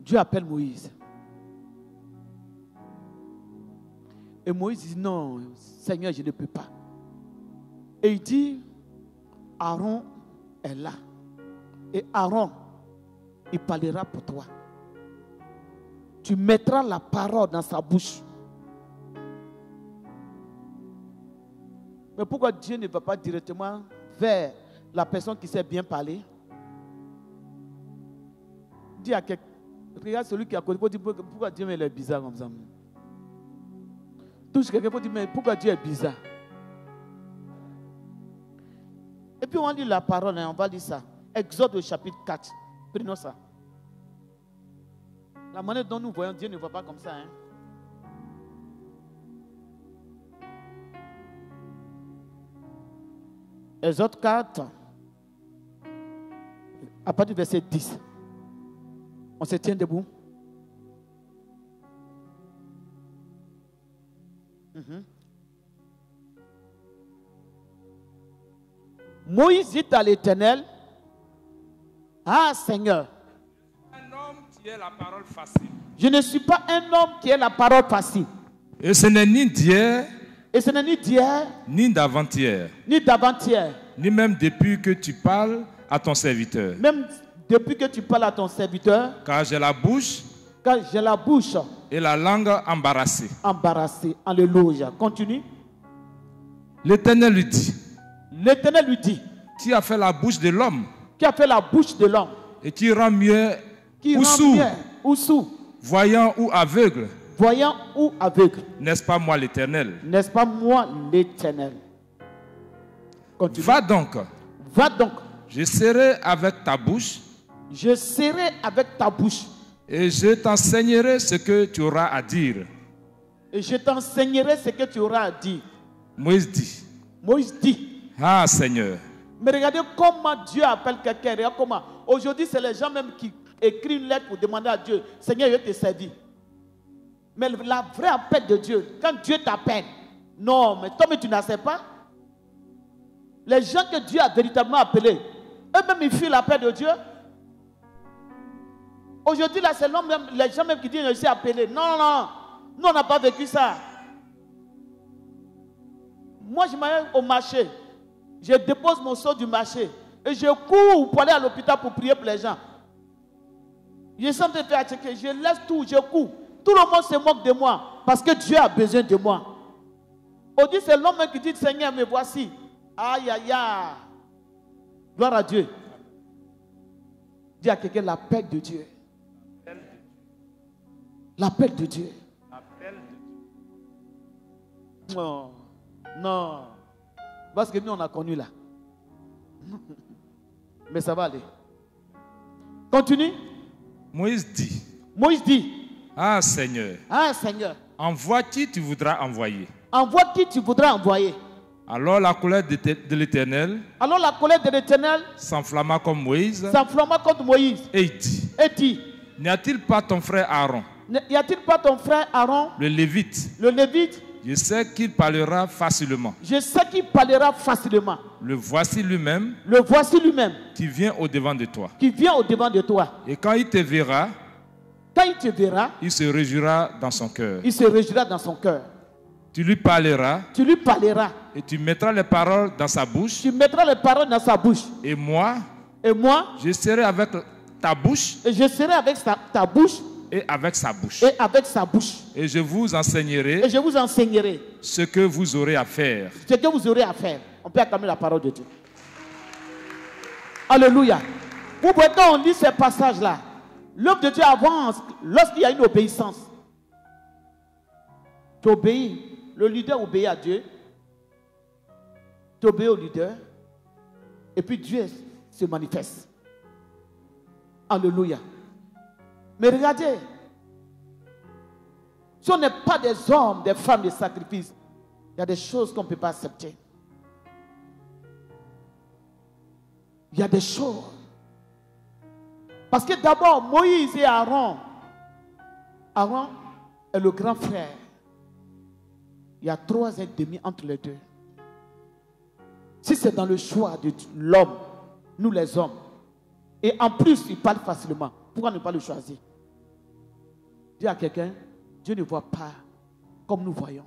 Dieu appelle Moïse. Et Moïse dit non, Seigneur, je ne peux pas. Et il dit, Aaron est là. Et Aaron, il parlera pour toi. Tu mettras la parole dans sa bouche. Mais pourquoi Dieu ne va pas directement vers la personne qui sait bien parler? Dis à quelqu'un, regarde celui qui a côté, pourquoi Dieu est bizarre comme ça? Touche quelqu'un pour dire, mais pourquoi Dieu est bizarre? Et puis on lit la parole, on va lire ça. Exode au chapitre 4. Prenons ça. La manière dont nous voyons Dieu ne va pas comme ça. Exode 4, à partir du verset 10. On se tient debout. Moïse dit à l'Éternel, ah Seigneur, un homme qui ait la parole facile. Je ne suis pas un homme qui ait la parole facile. Et ce n'est ni d'hier, et ce n'est ni d'hier, ni d'avant-hier, ni d'avant-hier, ni même depuis que tu parles à ton serviteur. Même depuis que tu parles à ton serviteur. Car j'ai la bouche, et la langue embarrassée. Alléluia. Continue. L'Éternel lui dit. L'Éternel lui dit. Qui a fait la bouche de l'homme? Qui a fait la bouche de l'homme? Et qui rend mieux ou sourd, voyant ou aveugle? Voyant ou aveugle? N'est-ce pas moi l'Éternel? N'est-ce pas moi l'Éternel? Va donc. Va donc. Je serai avec ta bouche. Je serai avec ta bouche. Et je t'enseignerai ce que tu auras à dire. Et je t'enseignerai ce que tu auras à dire. Moïse dit. Moïse dit. Ah Seigneur. Mais regardez comment Dieu appelle quelqu'un. Regarde comment. Aujourd'hui, c'est les gens même qui écrivent une lettre pour demander à Dieu, Seigneur, je te servi. Mais la vraie appel de Dieu, quand Dieu t'appelle, non, mais toi, mais tu n'as pas. Les gens que Dieu a véritablement appelés, eux-mêmes, ils fuient l'appel de Dieu. Aujourd'hui, là, c'est l'homme même, les gens même qui disent, je suis appelé. Non, non, non. Nous, on n'a pas vécu ça. Moi, je m'arrive au marché. Je dépose mon seau du marché. Et je cours pour aller à l'hôpital pour prier pour les gens. Je sens de faire checker. Je laisse tout, je cours. Tout le monde se moque de moi. Parce que Dieu a besoin de moi. Aujourd'hui, c'est l'homme qui dit, Seigneur, me voici. Aïe, aïe, aïe. Gloire à Dieu. Dis à quelqu'un l'appel de Dieu. L'appel de Dieu. Non. Non. Parce que nous, on a connu là. Mais ça va aller. Continue. Moïse dit. Moïse dit. Ah Seigneur. Ah Seigneur. Envoie qui tu voudras envoyer. Envoie qui tu voudras envoyer. Alors la colère de l'Éternel. Alors la colère de l'Éternel s'enflamma comme Moïse. S'enflamma contre Moïse. Et il dit. Et dit. N'y a-t-il pas ton frère Aaron? N'y a-t-il pas ton frère Aaron? Le Lévite. Le Lévite. Je sais qu'il parlera facilement. Je sais qu'il parlera facilement. Le voici lui-même. Le voici lui-même. Qui vient au-devant de toi. Qui vient au-devant de toi. Et quand il te verra. Quand il te verra. Il se réjouira dans son cœur. Il se réjouira dans son cœur. Tu lui parleras. Tu lui parleras. Et tu mettras les paroles dans sa bouche. Tu mettras les paroles dans sa bouche. Et moi. Et moi. Je serai avec ta bouche. Et je serai avec ta bouche. Et avec sa bouche. Et avec sa bouche. Et je vous enseignerai. Et je vous enseignerai. Ce que vous aurez à faire. Ce que vous aurez à faire. On peut acclamer la parole de Dieu. Alléluia. Vous voyez quand on lit ces passages-là, l'œuvre de Dieu avance lorsqu'il y a une obéissance. Tu obéis. Le leader obéit à Dieu. Tu obéis au leader. Et puis Dieu se manifeste. Alléluia. Mais regardez, si on n'est pas des hommes, des femmes de sacrifice, il y a des choses qu'on ne peut pas accepter. Il y a des choses. Parce que d'abord, Moïse et Aaron. Aaron est le grand frère. Il y a 3 ans et demi entre les deux. Si c'est dans le choix de l'homme, nous les hommes, et en plus il parle facilement, pourquoi ne pas le choisir? Dis à quelqu'un, Dieu ne voit pas comme nous voyons.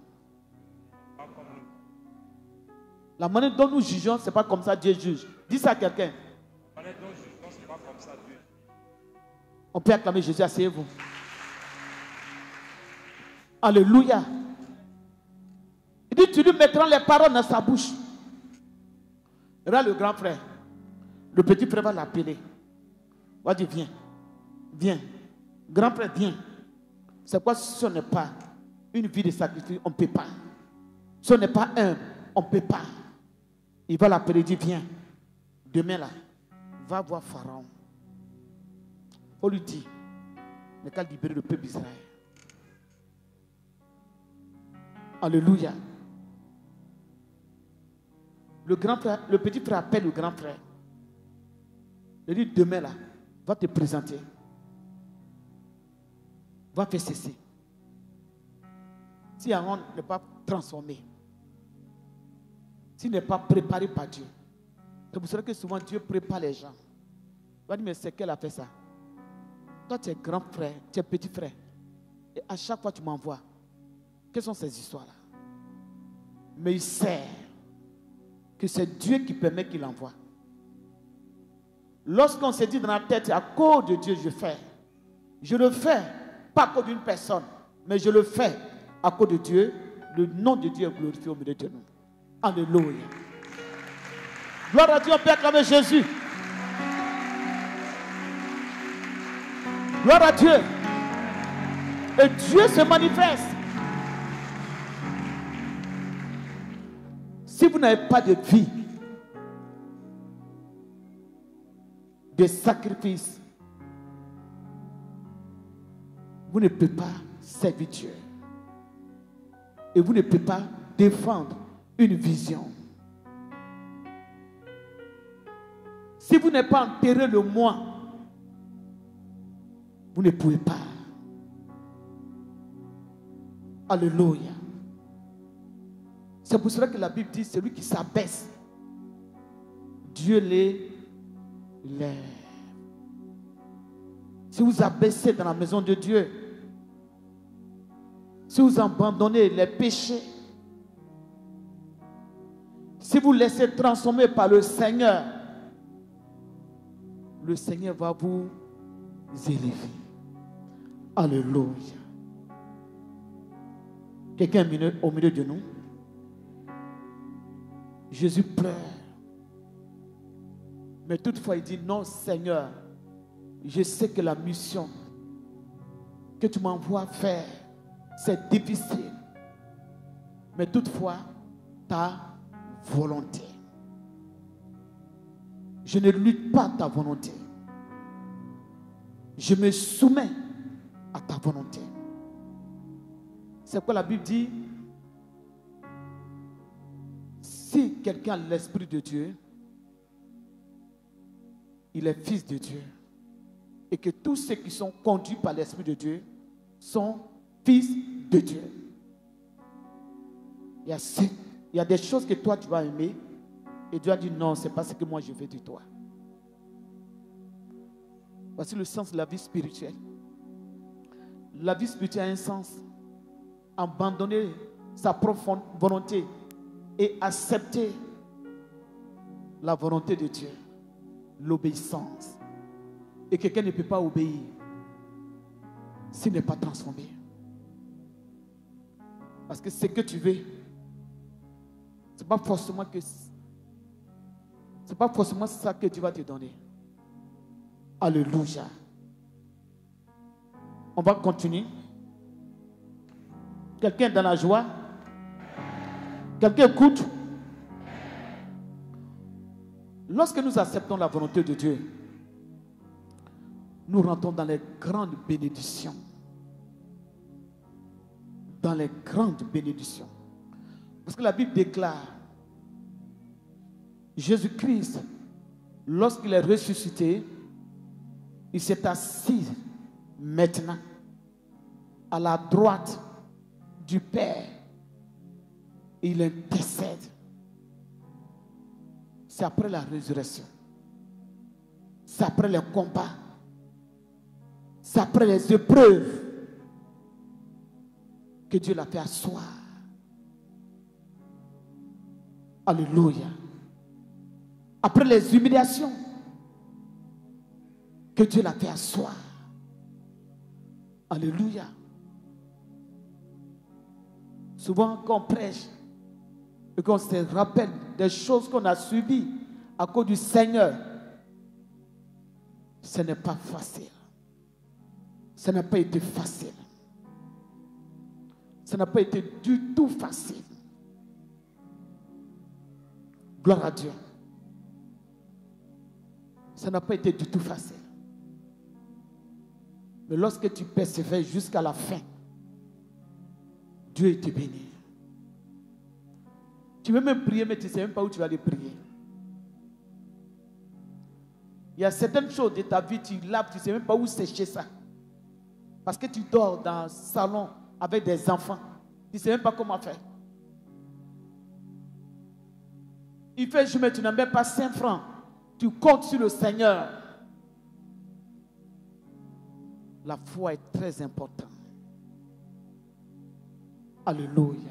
La manière dont nous jugeons, ce n'est pas comme ça Dieu juge. Dis ça à quelqu'un. On peut acclamer Jésus, asseyez-vous. Alléluia. Il dit, tu lui mettras les paroles dans sa bouche. Regarde le grand frère. Le petit frère va l'appeler. On va dire, viens. Viens. Grand frère, viens. C'est quoi si ce n'est pas une vie de sacrifice? On ne peut pas. Si on n'est pas humble, on ne peut pas. Il va l'appeler, il dit, viens. Demain là, va voir Pharaon. On lui dit, mais qu'à libérer le peuple d'Israël. Alléluia. le petit frère appelle le grand frère. Il dit, demain là, va te présenter. Va faire ceci. Si Aaron n'est pas transformé, s'il n'est pas préparé par Dieu, c'est pour cela que souvent Dieu prépare les gens. Il va dire, mais c'est qu'elle a fait ça. Toi, tu es grand frère, tu es petit frère. Et à chaque fois, tu m'envoies. Quelles sont ces histoires-là? Mais il sait que c'est Dieu qui permet qu'il envoie. Lorsqu'on se dit dans la tête, à cause de Dieu, je le fais, pas à cause d'une personne, mais je le fais à cause de Dieu. Le nom de Dieu est glorifié au milieu de nous. Alléluia. Gloire à Dieu, on peut acclamer Jésus. Gloire à Dieu. Et Dieu se manifeste. Si vous n'avez pas de vie, de sacrifice, vous ne pouvez pas servir Dieu. Et vous ne pouvez pas défendre une vision. Si vous n'avez pas enterré le moi, vous ne pouvez pas. Alléluia. C'est pour cela que la Bible dit, celui qui s'abaisse, Dieu l'élève. Si vous abaissez dans la maison de Dieu, si vous abandonnez les péchés, si vous laissez transformer par le Seigneur va vous élever. Alléluia. Quelqu'un au milieu de nous? Jésus pleure. Mais toutefois, il dit, non, Seigneur, je sais que la mission que tu m'envoies faire, c'est difficile. Mais toutefois, ta volonté. Je ne lutte pas ta volonté. Je me soumets à ta volonté. C'est quoi la Bible dit? Si quelqu'un a l'Esprit de Dieu, il est fils de Dieu. Et que tous ceux qui sont conduits par l'Esprit de Dieu sont fils de Dieu. Il y a des choses que toi tu vas aimer et Dieu a dit non, c'est pas ce que moi je veux de toi. Voici le sens de la vie spirituelle. La vie spirituelle a un sens. Abandonner sa propre volonté et accepter la volonté de Dieu. L'obéissance. Et quelqu'un ne peut pas obéir s'il n'est pas transformé. Parce que ce que tu veux, c'est pas forcément ça que Dieu va te donner. Alléluia. On va continuer. Quelqu'un dans la joie? Quelqu'un écoute? Lorsque nous acceptons la volonté de Dieu, nous rentrons dans les grandes bénédictions. Dans les grandes bénédictions. Parce que la Bible déclare, Jésus-Christ, lorsqu'il est ressuscité, il s'est assis maintenant à la droite du Père. Et il intercède. C'est après la résurrection. C'est après les combats. C'est après les épreuves que Dieu l'a fait asseoir. Alléluia. Après les humiliations que Dieu l'a fait asseoir. Alléluia. Souvent quand on prêche et qu'on se rappelle des choses qu'on a subies à cause du Seigneur, ce n'est pas facile. Ça n'a pas été facile. Ça n'a pas été du tout facile. Gloire à Dieu. Ça n'a pas été du tout facile. Mais lorsque tu persévères jusqu'à la fin, Dieu te bénit. Tu veux même prier, mais tu ne sais même pas où tu vas aller prier. Il y a certaines choses de ta vie, tu laves, tu ne sais même pas où sécher ça. Parce que tu dors dans un salon avec des enfants. Tu ne sais même pas comment faire. Il fait jour, mais tu n'as même pas 5 francs. Tu comptes sur le Seigneur. La foi est très importante. Alléluia.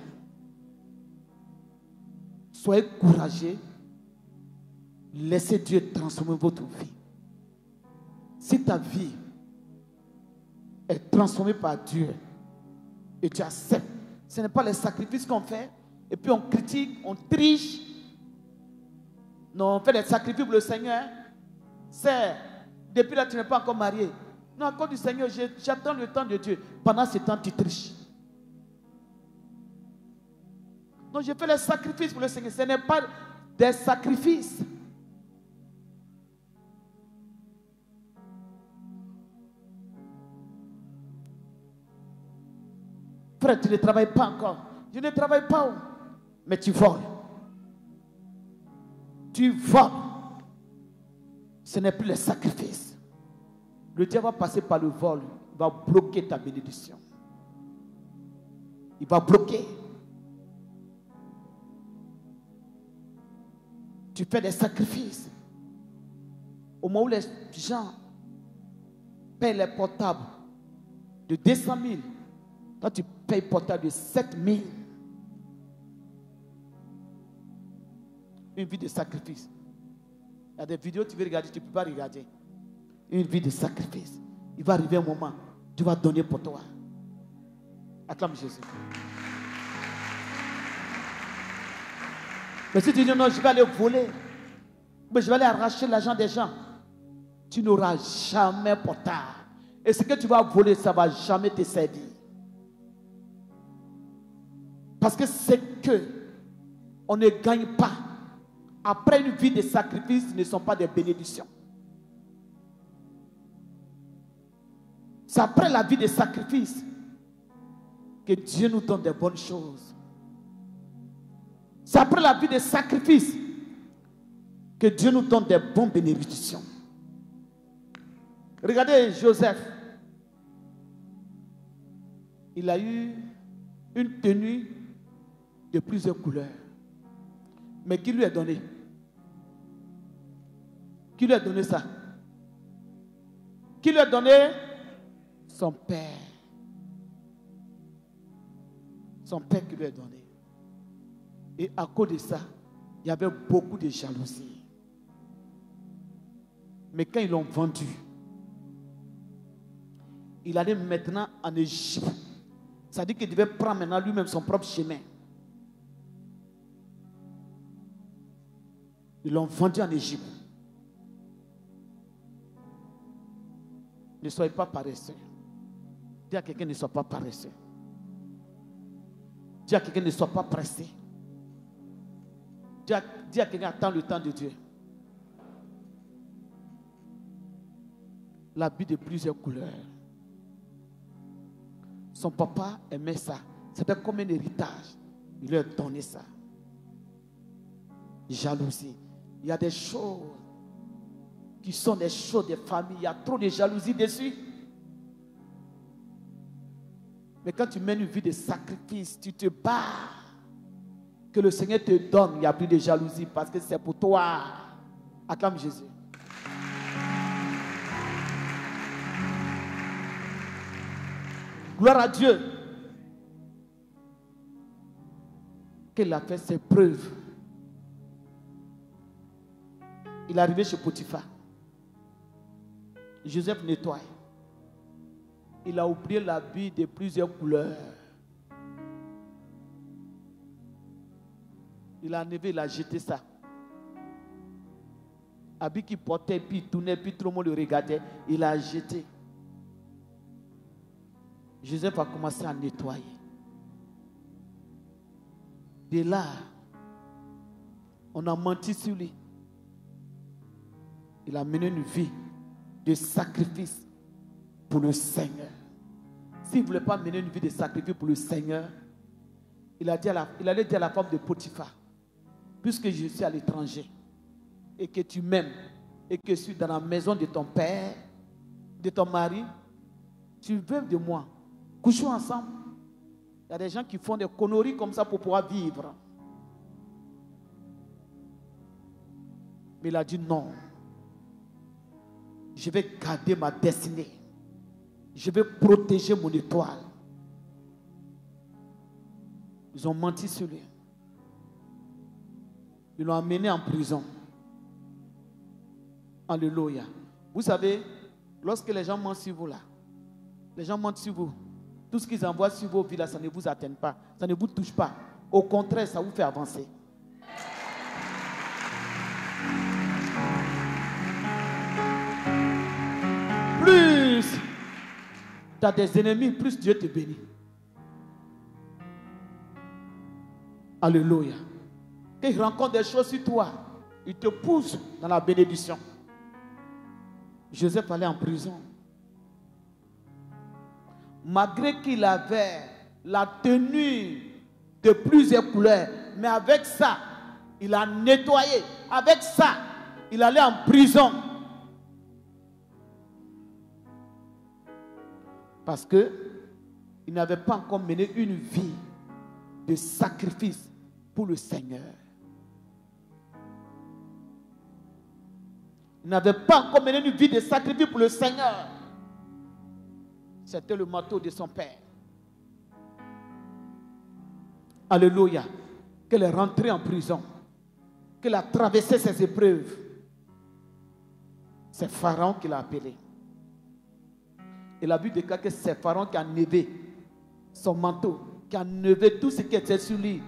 Soyez courageux. Laissez Dieu transformer votre vie. Si ta vie est transformée par Dieu et tu acceptes, ce n'est pas les sacrifices qu'on fait et puis on critique, on triche. Non, on fait des sacrifices pour le Seigneur. C'est, depuis là tu n'es pas encore marié. Non, à cause du Seigneur, j'attends le temps de Dieu. Pendant ce temps, tu triches. Non, je fais les sacrifices pour le Seigneur. Ce n'est pas des sacrifices. Frère, tu ne travailles pas encore. Je ne travaille pas, mais tu voles. Tu voles. Ce n'est plus le sacrifice. Le diable va passer par le vol. Il va bloquer ta bénédiction. Il va bloquer. Tu fais des sacrifices. Au moment où les gens paient les portables de 200 000, toi tu payes portable de 7 000. Une vie de sacrifice. Il y a des vidéos que tu veux regarder, tu ne peux pas regarder. Une vie de sacrifice. Il va arriver un moment, tu vas donner pour toi. Acclame Jésus. Mais si tu dis non, je vais aller voler, mais je vais aller arracher l'argent des gens, tu n'auras jamais portable. Et ce que tu vas voler, ça ne va jamais te servir. Parce que c'est que on ne gagne pas. Après une vie de sacrifice, ce ne sont pas des bénédictions. C'est après la vie de sacrifice que Dieu nous donne des bonnes choses. C'est après la vie de sacrifice que Dieu nous donne des bonnes bénédictions. Regardez Joseph. Il a eu une tenue de plusieurs couleurs. Mais qui lui a donné? Qui lui a donné ça? Qui lui a donné? Son père. Son père qui lui a donné. Et à cause de ça, il y avait beaucoup de jalousie. Mais quand ils l'ont vendu, il allait maintenant en Égypte. Ça dit qu'il devait prendre maintenant lui-même son propre chemin. Ils l'ont vendu en Égypte. Ne soyez pas paresseux. Dis à quelqu'un ne sois pas paresseux. Dis à quelqu'un ne sois pas pressé. Dis à quelqu'un attends le temps de Dieu. L'habit de plusieurs couleurs. Son papa aimait ça. C'était comme un héritage. Il lui a donné ça. Jalousie. Il y a des choses qui sont des choses de famille. Il y a trop de jalousie dessus. Mais quand tu mènes une vie de sacrifice, tu te bats. Que le Seigneur te donne, il n'y a plus de jalousie parce que c'est pour toi. Acclame Jésus. Gloire à Dieu. Qu'il a fait ses preuves. Il est arrivé chez Potiphar. Joseph nettoie. Il a oublié l'habit de plusieurs couleurs. Il a enlevé, il a jeté ça. Habit qu'il portait, puis il tournait, puis tout le monde le regardait. Il a jeté. Joseph a commencé à nettoyer. De là, on a menti sur lui. Il a mené une vie de sacrifice pour le Seigneur. S'il ne voulait pas mener une vie de sacrifice pour le Seigneur, il allait dire à la femme de Potiphar, puisque je suis à l'étranger et que tu m'aimes et que je suis dans la maison de ton père, de ton mari, tu veux de moi. Couchons ensemble. Il y a des gens qui font des conneries comme ça pour pouvoir vivre. Mais il a dit non. Je vais garder ma destinée. Je vais protéger mon étoile. Ils ont menti sur lui. Ils l'ont amené en prison. Alléluia. Vous savez, lorsque les gens mentent sur vous là, les gens mentent sur vous, tout ce qu'ils envoient sur vos vies là, ça ne vous atteint pas, ça ne vous touche pas. Au contraire, ça vous fait avancer. Plus tu as des ennemis, plus Dieu te bénit. Alléluia. Quand il rencontre des choses sur toi, il te pousse dans la bénédiction. Joseph allait en prison. Malgré qu'il avait la tenue de plusieurs couleurs, mais avec ça, il a nettoyé. Avec ça, il allait en prison. Parce qu'il n'avait pas encore mené une vie de sacrifice pour le Seigneur. Il n'avait pas encore mené une vie de sacrifice pour le Seigneur. C'était le marteau de son père. Alléluia. Qu'elle est rentrée en prison. Qu'elle a traversé ses épreuves. C'est Pharaon qui l'a appelé. Et la Bible déclare que c'est Pharaon qui a enlevé son manteau, qui a enlevé tout ce qui était sur lui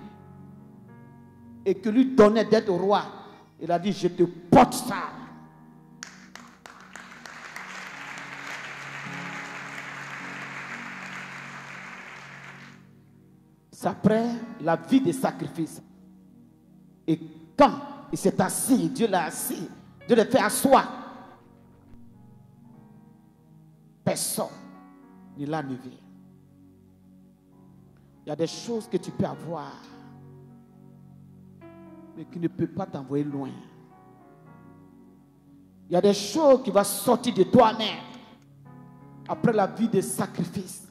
et que lui donnait d'être roi. Il a dit, je te porte ça. C'est après la vie de sacrifice. Et quand il s'est assis, Dieu l'a assis, Dieu l'a fait asseoir. Personne ne l'a enlevé. Il y a des choses que tu peux avoir, mais qui ne peut pas t'envoyer loin. Il y a des choses qui vont sortir de toi-même après la vie de sacrifice.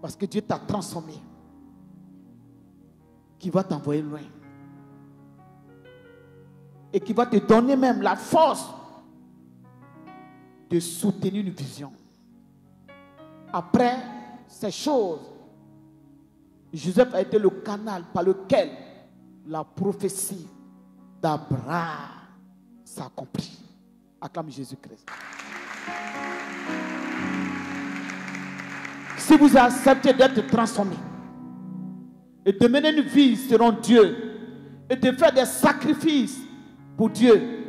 Parce que Dieu t'a transformé, qui va t'envoyer loin. Et qui va te donner même la force de soutenir une vision. Après ces choses, Joseph a été le canal par lequel la prophétie d'Abraham s'accomplit. Acclame Jésus-Christ. Si vous acceptez d'être transformé et de mener une vie selon Dieu et de faire des sacrifices pour Dieu,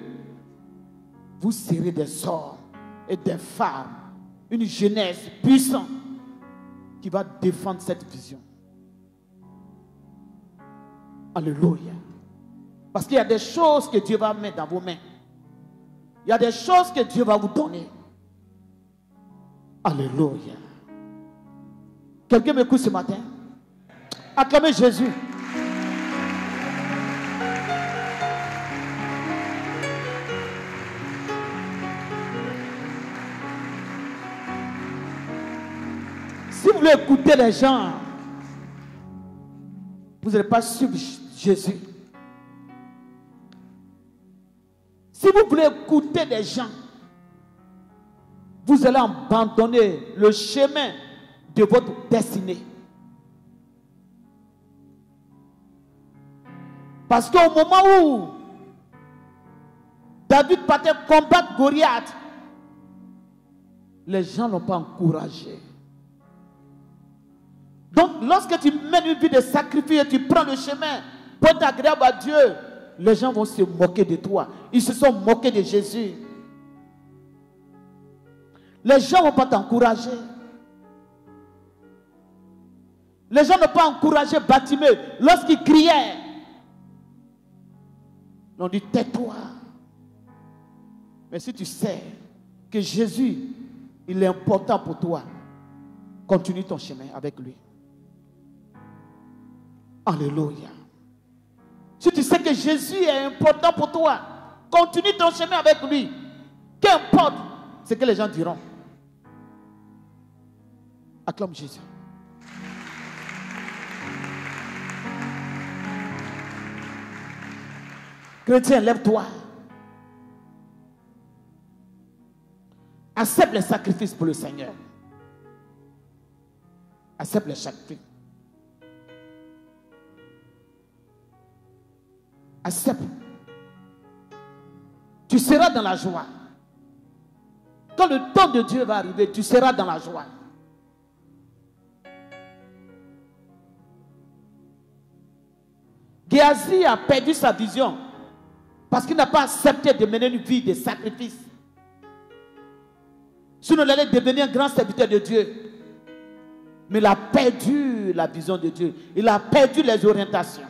vous serez des hommes et des femmes, une jeunesse puissante qui va défendre cette vision. Alléluia. Parce qu'il y a des choses que Dieu va mettre dans vos mains. Il y a des choses que Dieu va vous donner. Alléluia. Quelqu'un m'écoute ce matin? Acclamez Jésus. Si vous voulez écouter les gens, vous n'allez pas suivre Jésus. Si vous voulez écouter des gens, vous allez abandonner le chemin de votre destinée. Parce qu'au moment où David partait combattre Goliath, les gens ne l'ont pas encouragé. Donc, lorsque tu mènes une vie de sacrifice et tu prends le chemin pour être agréable à Dieu, les gens vont se moquer de toi. Ils se sont moqués de Jésus. Les gens ne vont pas t'encourager. Les gens n'ont pas encouragé Bartimée lorsqu'il criait. Ils ont dit, tais-toi. Mais si tu sais que Jésus, il est important pour toi, continue ton chemin avec lui. Alléluia. Si tu sais que Jésus est important pour toi, continue ton chemin avec lui. Qu'importe ce que les gens diront. Acclame Jésus. Chrétien, lève-toi. Accepte les sacrifices pour le Seigneur. Accepte les sacrifices. Accepte. Tu seras dans la joie. Quand le temps de Dieu va arriver, tu seras dans la joie. Géasi a perdu sa vision parce qu'il n'a pas accepté de mener une vie de sacrifice. Sinon, il allait devenir un grand serviteur de Dieu. Mais il a perdu la vision de Dieu. Il a perdu les orientations.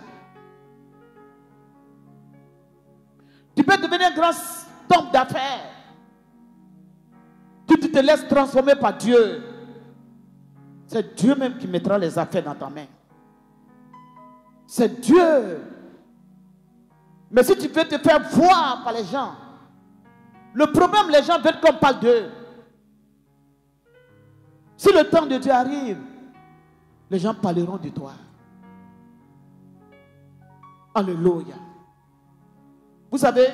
Tu peux devenir un grand homme d'affaires. Tu te laisses transformer par Dieu. C'est Dieu même qui mettra les affaires dans ta main. C'est Dieu. Mais si tu veux te faire voir par les gens, le problème, les gens veulent qu'on parle d'eux. Si le temps de Dieu arrive, les gens parleront de toi. Alléluia. Vous savez,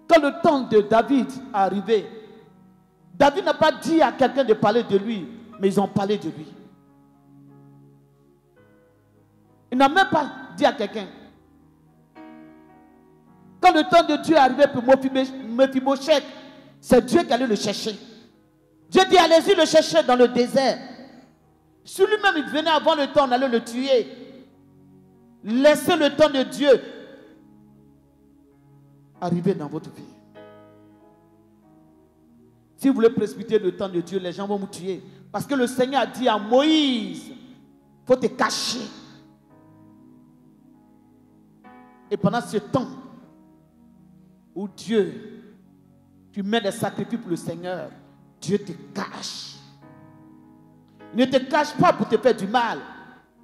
quand le temps de David est arrivé, David n'a pas dit à quelqu'un de parler de lui, mais ils ont parlé de lui. Il n'a même pas dit à quelqu'un. Quand le temps de Dieu est arrivé pour Mephibosheth, c'est Dieu qui allait le chercher. Dieu dit, allez-y le chercher dans le désert. Si lui-même il venait avant le temps, on allait le tuer. Laissez le temps de Dieu arriver dans votre vie. Si vous voulez précipiter le temps de Dieu, les gens vont vous tuer. Parce que le Seigneur a dit à Moïse, il faut te cacher. Et pendant ce temps où Dieu, tu mets des sacrifices pour le Seigneur, Dieu te cache. Il ne te cache pas pour te faire du mal.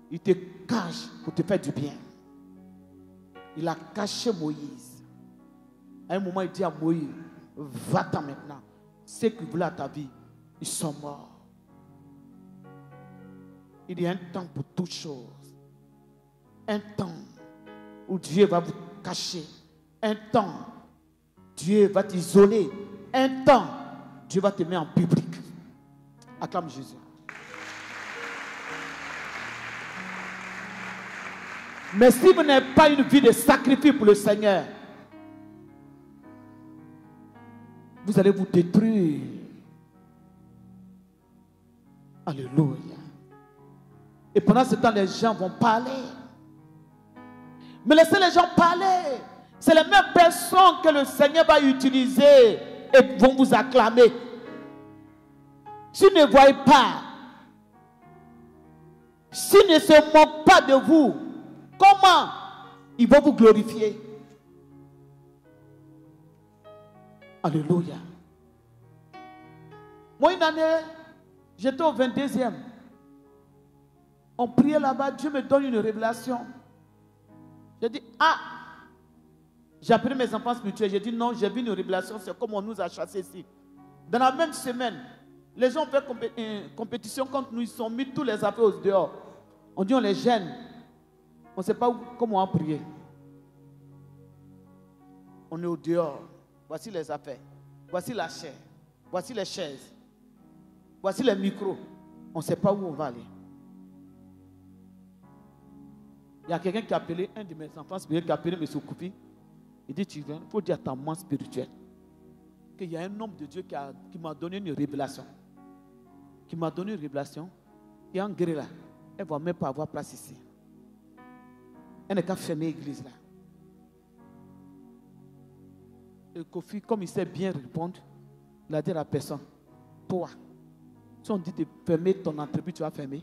Il te cache pour te faire du bien. Il a caché Moïse. À un moment, il dit à Moïse, va-t'en maintenant. Ceux qui voulaient à ta vie, ils sont morts. Il y a un temps pour toutes choses. Un temps où Dieu va vous cacher. Un temps, Dieu va t'isoler. Un temps, Dieu va te mettre en public. Acclame Jésus. Mais si vous n'avez pas une vie de sacrifice pour le Seigneur, vous allez vous détruire. Alléluia. Et pendant ce temps, les gens vont parler. Mais laissez les gens parler. C'est les mêmes personnes que le Seigneur va utiliser et vont vous acclamer. S'ils ne voient pas, s'ils ne se moquent pas de vous, comment ils vont vous glorifier? Alléluia. Moi, une année, j'étais au 22e. On priait là-bas, Dieu me donne une révélation. J'ai dit, ah, j'ai appelé mes enfants spirituels. J'ai dit, non, j'ai vu une révélation, c'est comme on nous a chassés ici. Dans la même semaine, les gens ont fait compétition contre nous, ils ont mis tous les affaires au dehors. On dit, on les gêne. On ne sait pas comment on prier. On est au dehors. Voici les affaires. Voici la chair. Voici les chaises. Voici les micros. On ne sait pas où on va aller. Il y a quelqu'un qui a appelé, un de mes enfants spirituels qui a appelé M. Koupi. Il dit, tu viens, il faut dire à ta maman spirituelle qu'il y a un homme de Dieu qui m'a donné une révélation. Qui m'a donné une révélation. Et en gré là, elle ne va même pas avoir place ici. Elle n'est qu'à fermer l'église là. Et Kofi, comme il sait bien répondre, il a dit à la personne, toi, si on dit de fermer ton entreprise, tu vas fermer.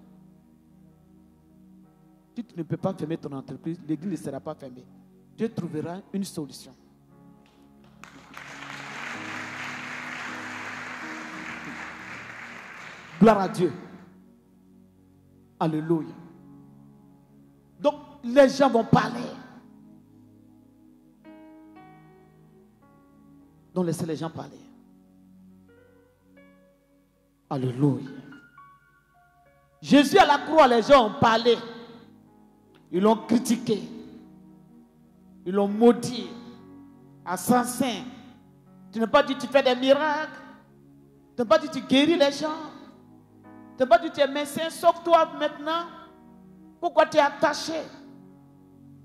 Si tu ne peux pas fermer ton entreprise, l'église ne sera pas fermée. Dieu trouvera une solution. Gloire à Dieu. Alléluia. les gens vont parler. Donc laissez les gens parler. Alléluia. Jésus à la croix, les gens ont parlé. Ils l'ont critiqué. Ils l'ont maudit. Assassin. Tu n'as pas dit tu fais des miracles. Tu n'as pas dit tu guéris les gens. Tu n'as pas dit tu es médecin, sauve-toi maintenant. Pourquoi tu es attaché?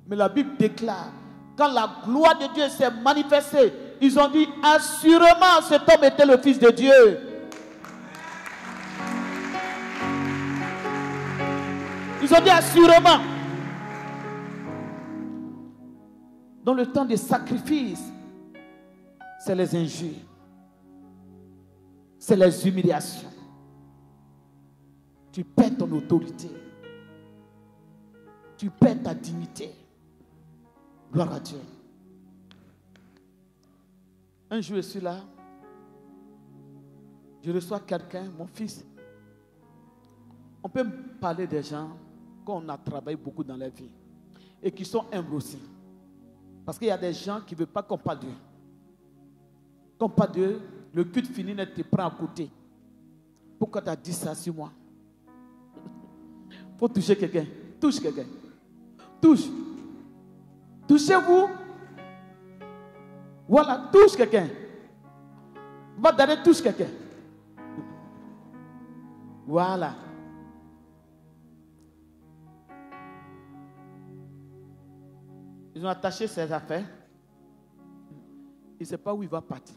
Mais la Bible déclare, quand la gloire de Dieu s'est manifestée, ils ont dit assurément cet homme était le Fils de Dieu. Ils ont dit assurément. Dans le temps des sacrifices, c'est les injures, c'est les humiliations. Tu perds ton autorité, tu perds ta dignité. Gloire à Dieu. Un jour, je suis là, je reçois quelqu'un, mon fils. On peut parler des gens qu'on a travaillé beaucoup dans la vie et qui sont humbles aussi. Parce qu'il y a des gens qui ne veulent pas qu'on parle d'eux. Qu'on parle d'eux, le culte fini, ne te prend à côté. Pourquoi tu as dit ça sur moi? Il faut toucher quelqu'un. Touche quelqu'un. Touche. Touchez-vous. Voilà, touche quelqu'un. Va d'aller touche quelqu'un. Voilà. Ils ont attaché ses affaires. Il ne sait pas où il va partir.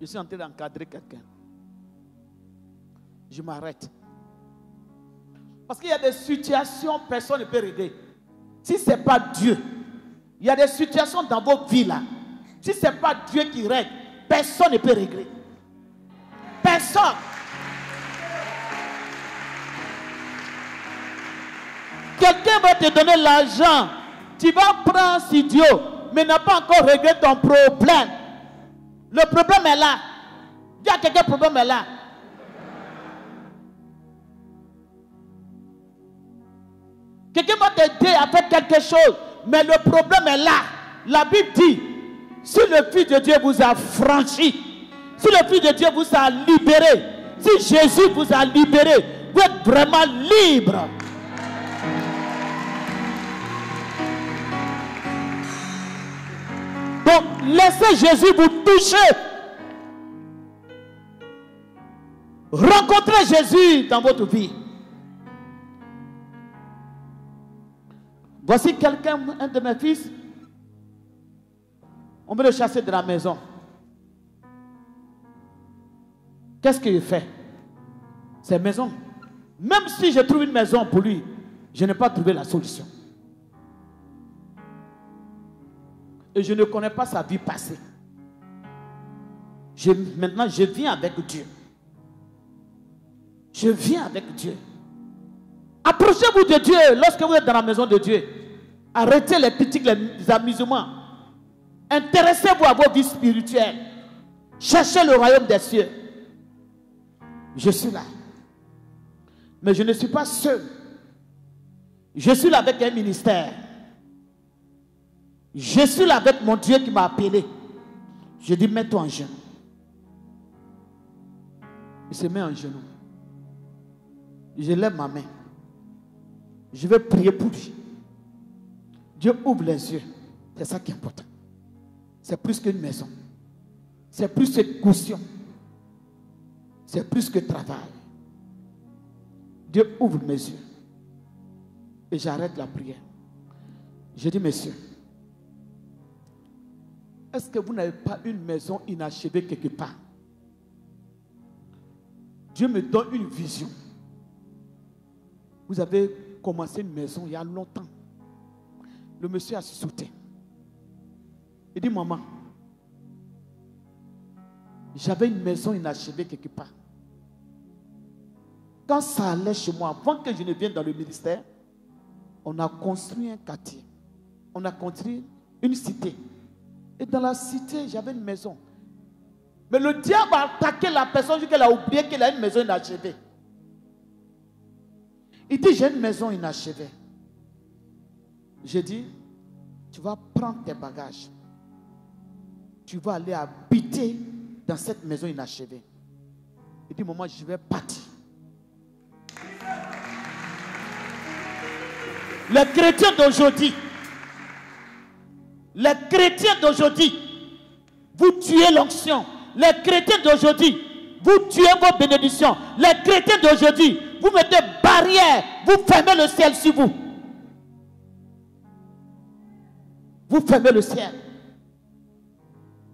Je suis en train d'encadrer quelqu'un. Je m'arrête. Parce qu'il y a des situations, personne ne peut régler. Si ce n'est pas Dieu, il y a des situations dans vos vies là. Si ce n'est pas Dieu qui règle, personne ne peut régler. Personne. Quelqu'un va te donner l'argent. Tu vas prendre ce idiot, mais n'a pas encore réglé ton problème. Le problème est là. Dis à quelqu'un, le problème est là. Quelqu'un va t'aider à faire quelque chose, mais le problème est là. La Bible dit, si le Fils de Dieu vous a franchi, si le Fils de Dieu vous a libéré, si Jésus vous a libéré, vous êtes vraiment libre. Donc, laissez Jésus vous toucher. Rencontrez Jésus dans votre vie. Voici quelqu'un, un de mes fils. On veut le chasser de la maison. Qu'est-ce qu'il fait? C'est maison. Même si je trouve une maison pour lui, je n'ai pas trouvé la solution. Et je ne connais pas sa vie passée. Maintenant, je viens avec Dieu. Je viens avec Dieu. Approchez-vous de Dieu lorsque vous êtes dans la maison de Dieu. Arrêtez les critiques, les amusements. Intéressez-vous à vos vies spirituelles. Cherchez le royaume des cieux. Je suis là. Mais je ne suis pas seul. Je suis là avec un ministère. Je suis là avec mon Dieu qui m'a appelé. Je dis, mets-toi en genoux. Il se met en genoux. Je lève ma main. Je vais prier pour lui. Dieu ouvre les yeux. C'est ça qui est important. C'est plus qu'une maison. C'est plus que caution. C'est plus que travail. Dieu ouvre mes yeux. Et j'arrête la prière. Je dis, messieurs, est-ce que vous n'avez pas une maison inachevée quelque part? Dieu me donne une vision. Vous avez commencé une maison il y a longtemps. Le monsieur a sauté. Il dit, maman, j'avais une maison inachevée quelque part. Quand ça allait chez moi, avant que je ne vienne dans le ministère, on a construit un quartier. On a construit une cité. Et dans la cité, j'avais une maison. Mais le diable a attaqué la personne jusqu'à qu'elle a oublié qu'elle a une maison inachevée. Il dit, j'ai une maison inachevée. J'ai dit, tu vas prendre tes bagages. Tu vas aller habiter dans cette maison inachevée. Il dit, maman, je vais partir. Les chrétiens d'aujourd'hui, vous tuez l'onction. Les chrétiens d'aujourd'hui, vous tuez vos bénédictions. Les chrétiens d'aujourd'hui, vous mettez barrière, vous fermez le ciel sur vous. Vous fermez le ciel.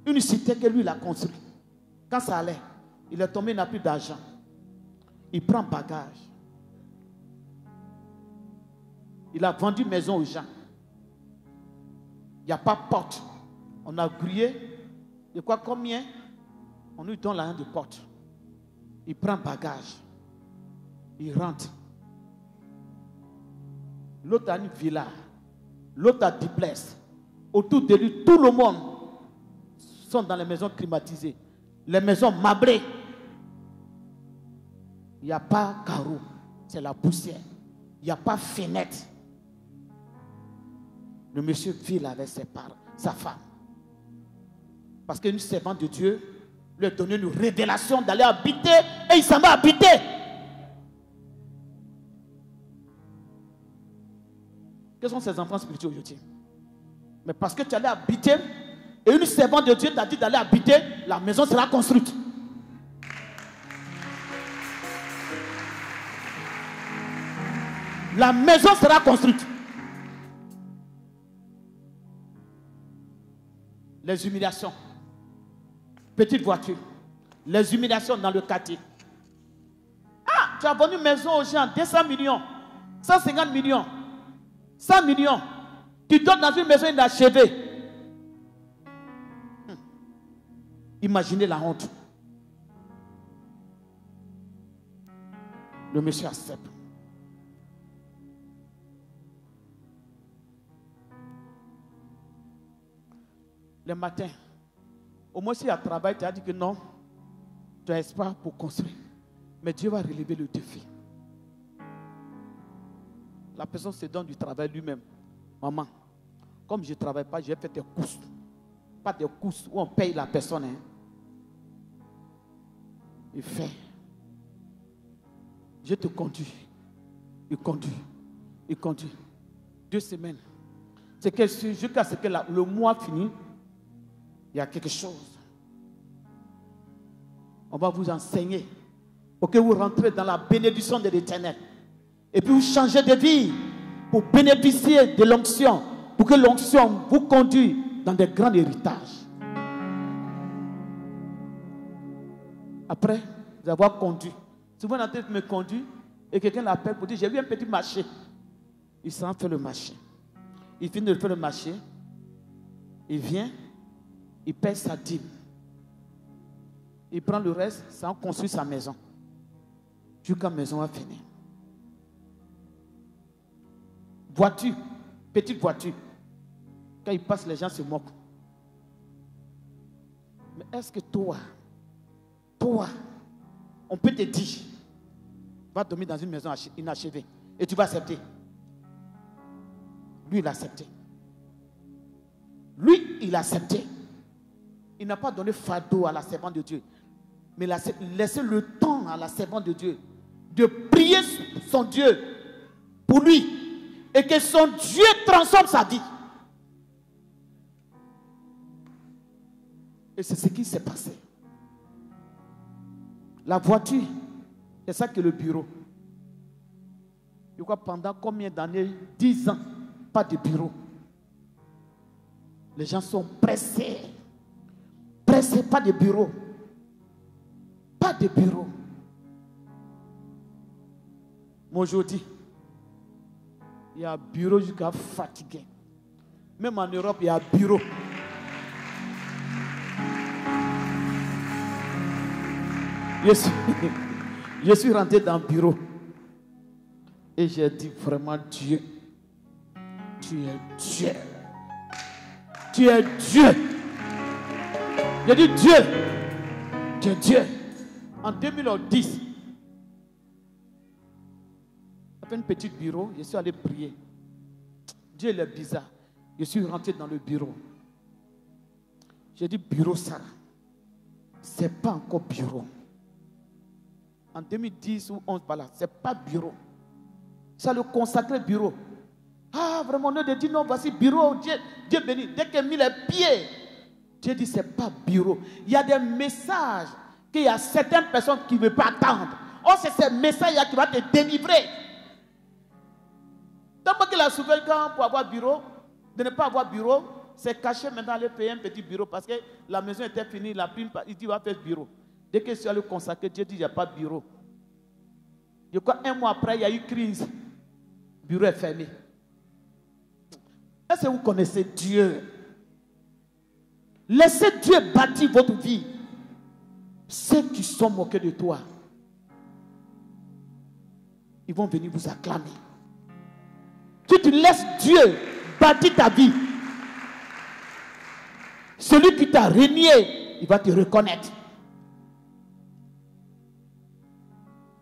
Une cité que lui, il a construite. Quand ça allait, il est tombé, il n'a plus d'argent. Il prend bagage. Il a vendu maison aux gens. Il n'y a pas de porte. On a grillé. De quoi combien? On lui donne l'argent de porte. Il prend bagage. Il rentre. L'autre a une villa. L'autre a 10 places. Autour de lui, tout le monde sont dans les maisons climatisées. Les maisons marbrées. Il n'y a pas carreau. C'est la poussière. Il n'y a pas fenêtre. Le monsieur vit avec sa femme. Parce qu'une servante de Dieu lui a donné une révélation d'aller habiter et il s'en va habiter. Quels sont ces enfants spirituels aujourd'hui? Mais parce que tu allais habiter et une servante de Dieu t'a dit d'aller habiter, la maison sera construite. La maison sera construite. Les humiliations. Petite voiture. Les humiliations dans le quartier. Ah, tu as vendu une maison aux gens, 200 millions, 150 millions, 100 millions. Tu donnes dans une maison inachevée. Imaginez la honte. Le monsieur accepte. Le matin, au moins si à travail, tu as dit que non, tu as espoir pour construire. Mais Dieu va relever le défi. La personne se donne du travail lui-même. Maman, comme je ne travaille pas, j'ai fait des courses. Pas des courses où on paye la personne. Hein. Il fait. Je te conduis. Il conduit. Il conduit. 2 semaines. C'est que jusqu'à ce que le mois finit, il y a quelque chose. On va vous enseigner pour que vous rentrez dans la bénédiction de l'Éternel. Et puis vous changez de vie pour bénéficier de l'onction. Pour que l'onction vous conduise dans des grands héritages. Après vous avoir conduit. Si vous êtes en train de me conduire et quelqu'un l'appelle pour dire j'ai vu un petit marché. Il s'en fait le marché. Il finit de faire le marché. Il vient. Il paie sa dîme. Il prend le reste, ça construit sa maison. Jusqu'à la maison va finir. Voiture, petite voiture. Quand il passe, les gens se moquent. Mais est-ce que toi, on peut te dire, va dormir dans une maison inachevée et tu vas accepter? Lui, il a accepté. Lui, il a accepté. Il n'a pas donné fardeau à la servante de Dieu. Mais il a laissé le temps à la servante de Dieu de prier son Dieu pour lui. Et que son Dieu transforme sa vie. Et c'est ce qui s'est passé. La voiture, c'est ça que le bureau. Je crois pendant combien d'années? 10 ans, pas de bureau. Les gens sont pressés. Pressés, pas de bureau. Pas de bureau. Mais aujourd'hui, il y a un bureau jusqu'à fatigué. Même en Europe, il y a un bureau. Je suis rentré dans le bureau. Et j'ai dit vraiment, Dieu, tu es Dieu. Tu es Dieu. J'ai dit Dieu. Tu es Dieu. En 2010, fait un petit bureau, je suis allé prier. Dieu il est bizarre. Je suis rentré dans le bureau. J'ai dit, bureau Sarah. Ce n'est pas encore bureau. En 2010 ou 11, voilà, ce n'est pas bureau. C'est le consacré bureau. Ah, vraiment, Dieu dit non, voici bureau. Dieu béni. Dès qu'il a mis les pieds, Dieu dit, ce n'est pas bureau. Il y a des messages qu'il y a certaines personnes qui ne veulent pas attendre. Oh, c'est ces messages-là qui vont te délivrer. Tellement qu'il a souffert quand pour avoir bureau, de ne pas avoir bureau, c'est caché maintenant aller payer un petit bureau parce que la maison était finie, la prime, il dit, va faire bureau. Dès que je suis allé consacrer, Dieu dit, il n'y a pas de bureau. Je crois un mois après, il y a eu crise. Le bureau est fermé. Est-ce que vous connaissez Dieu? Laissez Dieu bâtir votre vie. Ceux qui sont moqués de toi, ils vont venir vous acclamer. Si tu laisses Dieu bâtir ta vie, celui qui t'a renié, il va te reconnaître.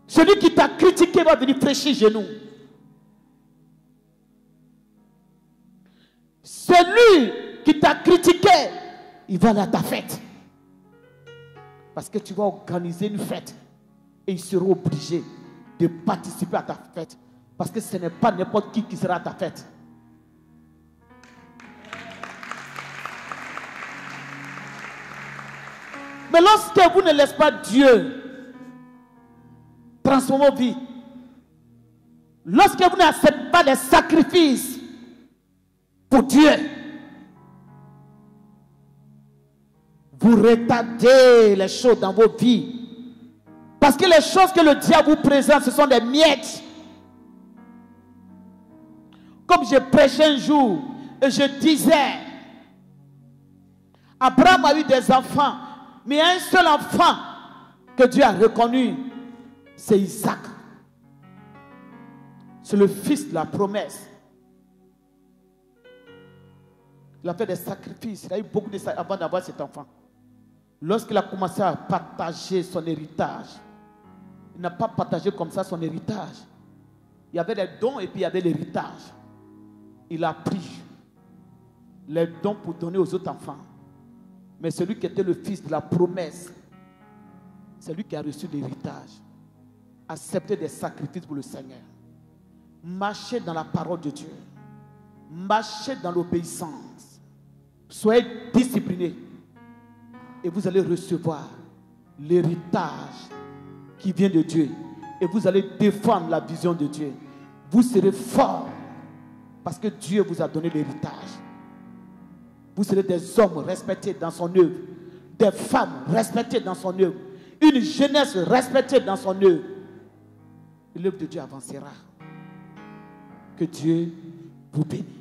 Celui qui t'a critiqué va venir prêcher chez nous. Celui qui t'a critiqué, il va aller à ta fête. Parce que tu vas organiser une fête et il sera obligé de participer à ta fête. Parce que ce n'est pas n'importe qui sera à ta fête. Mais lorsque vous ne laissez pas Dieu transformer vos vies, lorsque vous n'acceptez pas les sacrifices pour Dieu, vous retardez les choses dans vos vies. Parce que les choses que le diable vous présente, ce sont des miettes. Comme je prêchais un jour et je disais, Abraham a eu des enfants, mais il y a un seul enfant que Dieu a reconnu, c'est Isaac. C'est le fils de la promesse. Il a fait des sacrifices, il a eu beaucoup de sacrifices avant d'avoir cet enfant. Lorsqu'il a commencé à partager son héritage, il n'a pas partagé comme ça son héritage. Il y avait les dons et puis il y avait l'héritage. Il a pris les dons pour donner aux autres enfants. Mais celui qui était le fils de la promesse, c'est lui qui a reçu l'héritage. Accepter des sacrifices pour le Seigneur. Marchez dans la parole de Dieu. Marchez dans l'obéissance. Soyez disciplinés. Et vous allez recevoir l'héritage qui vient de Dieu. Et vous allez défendre la vision de Dieu. Vous serez forts parce que Dieu vous a donné l'héritage. Vous serez des hommes respectés dans son œuvre. Des femmes respectées dans son œuvre. Une jeunesse respectée dans son œuvre. Et l'œuvre de Dieu avancera. Que Dieu vous bénisse.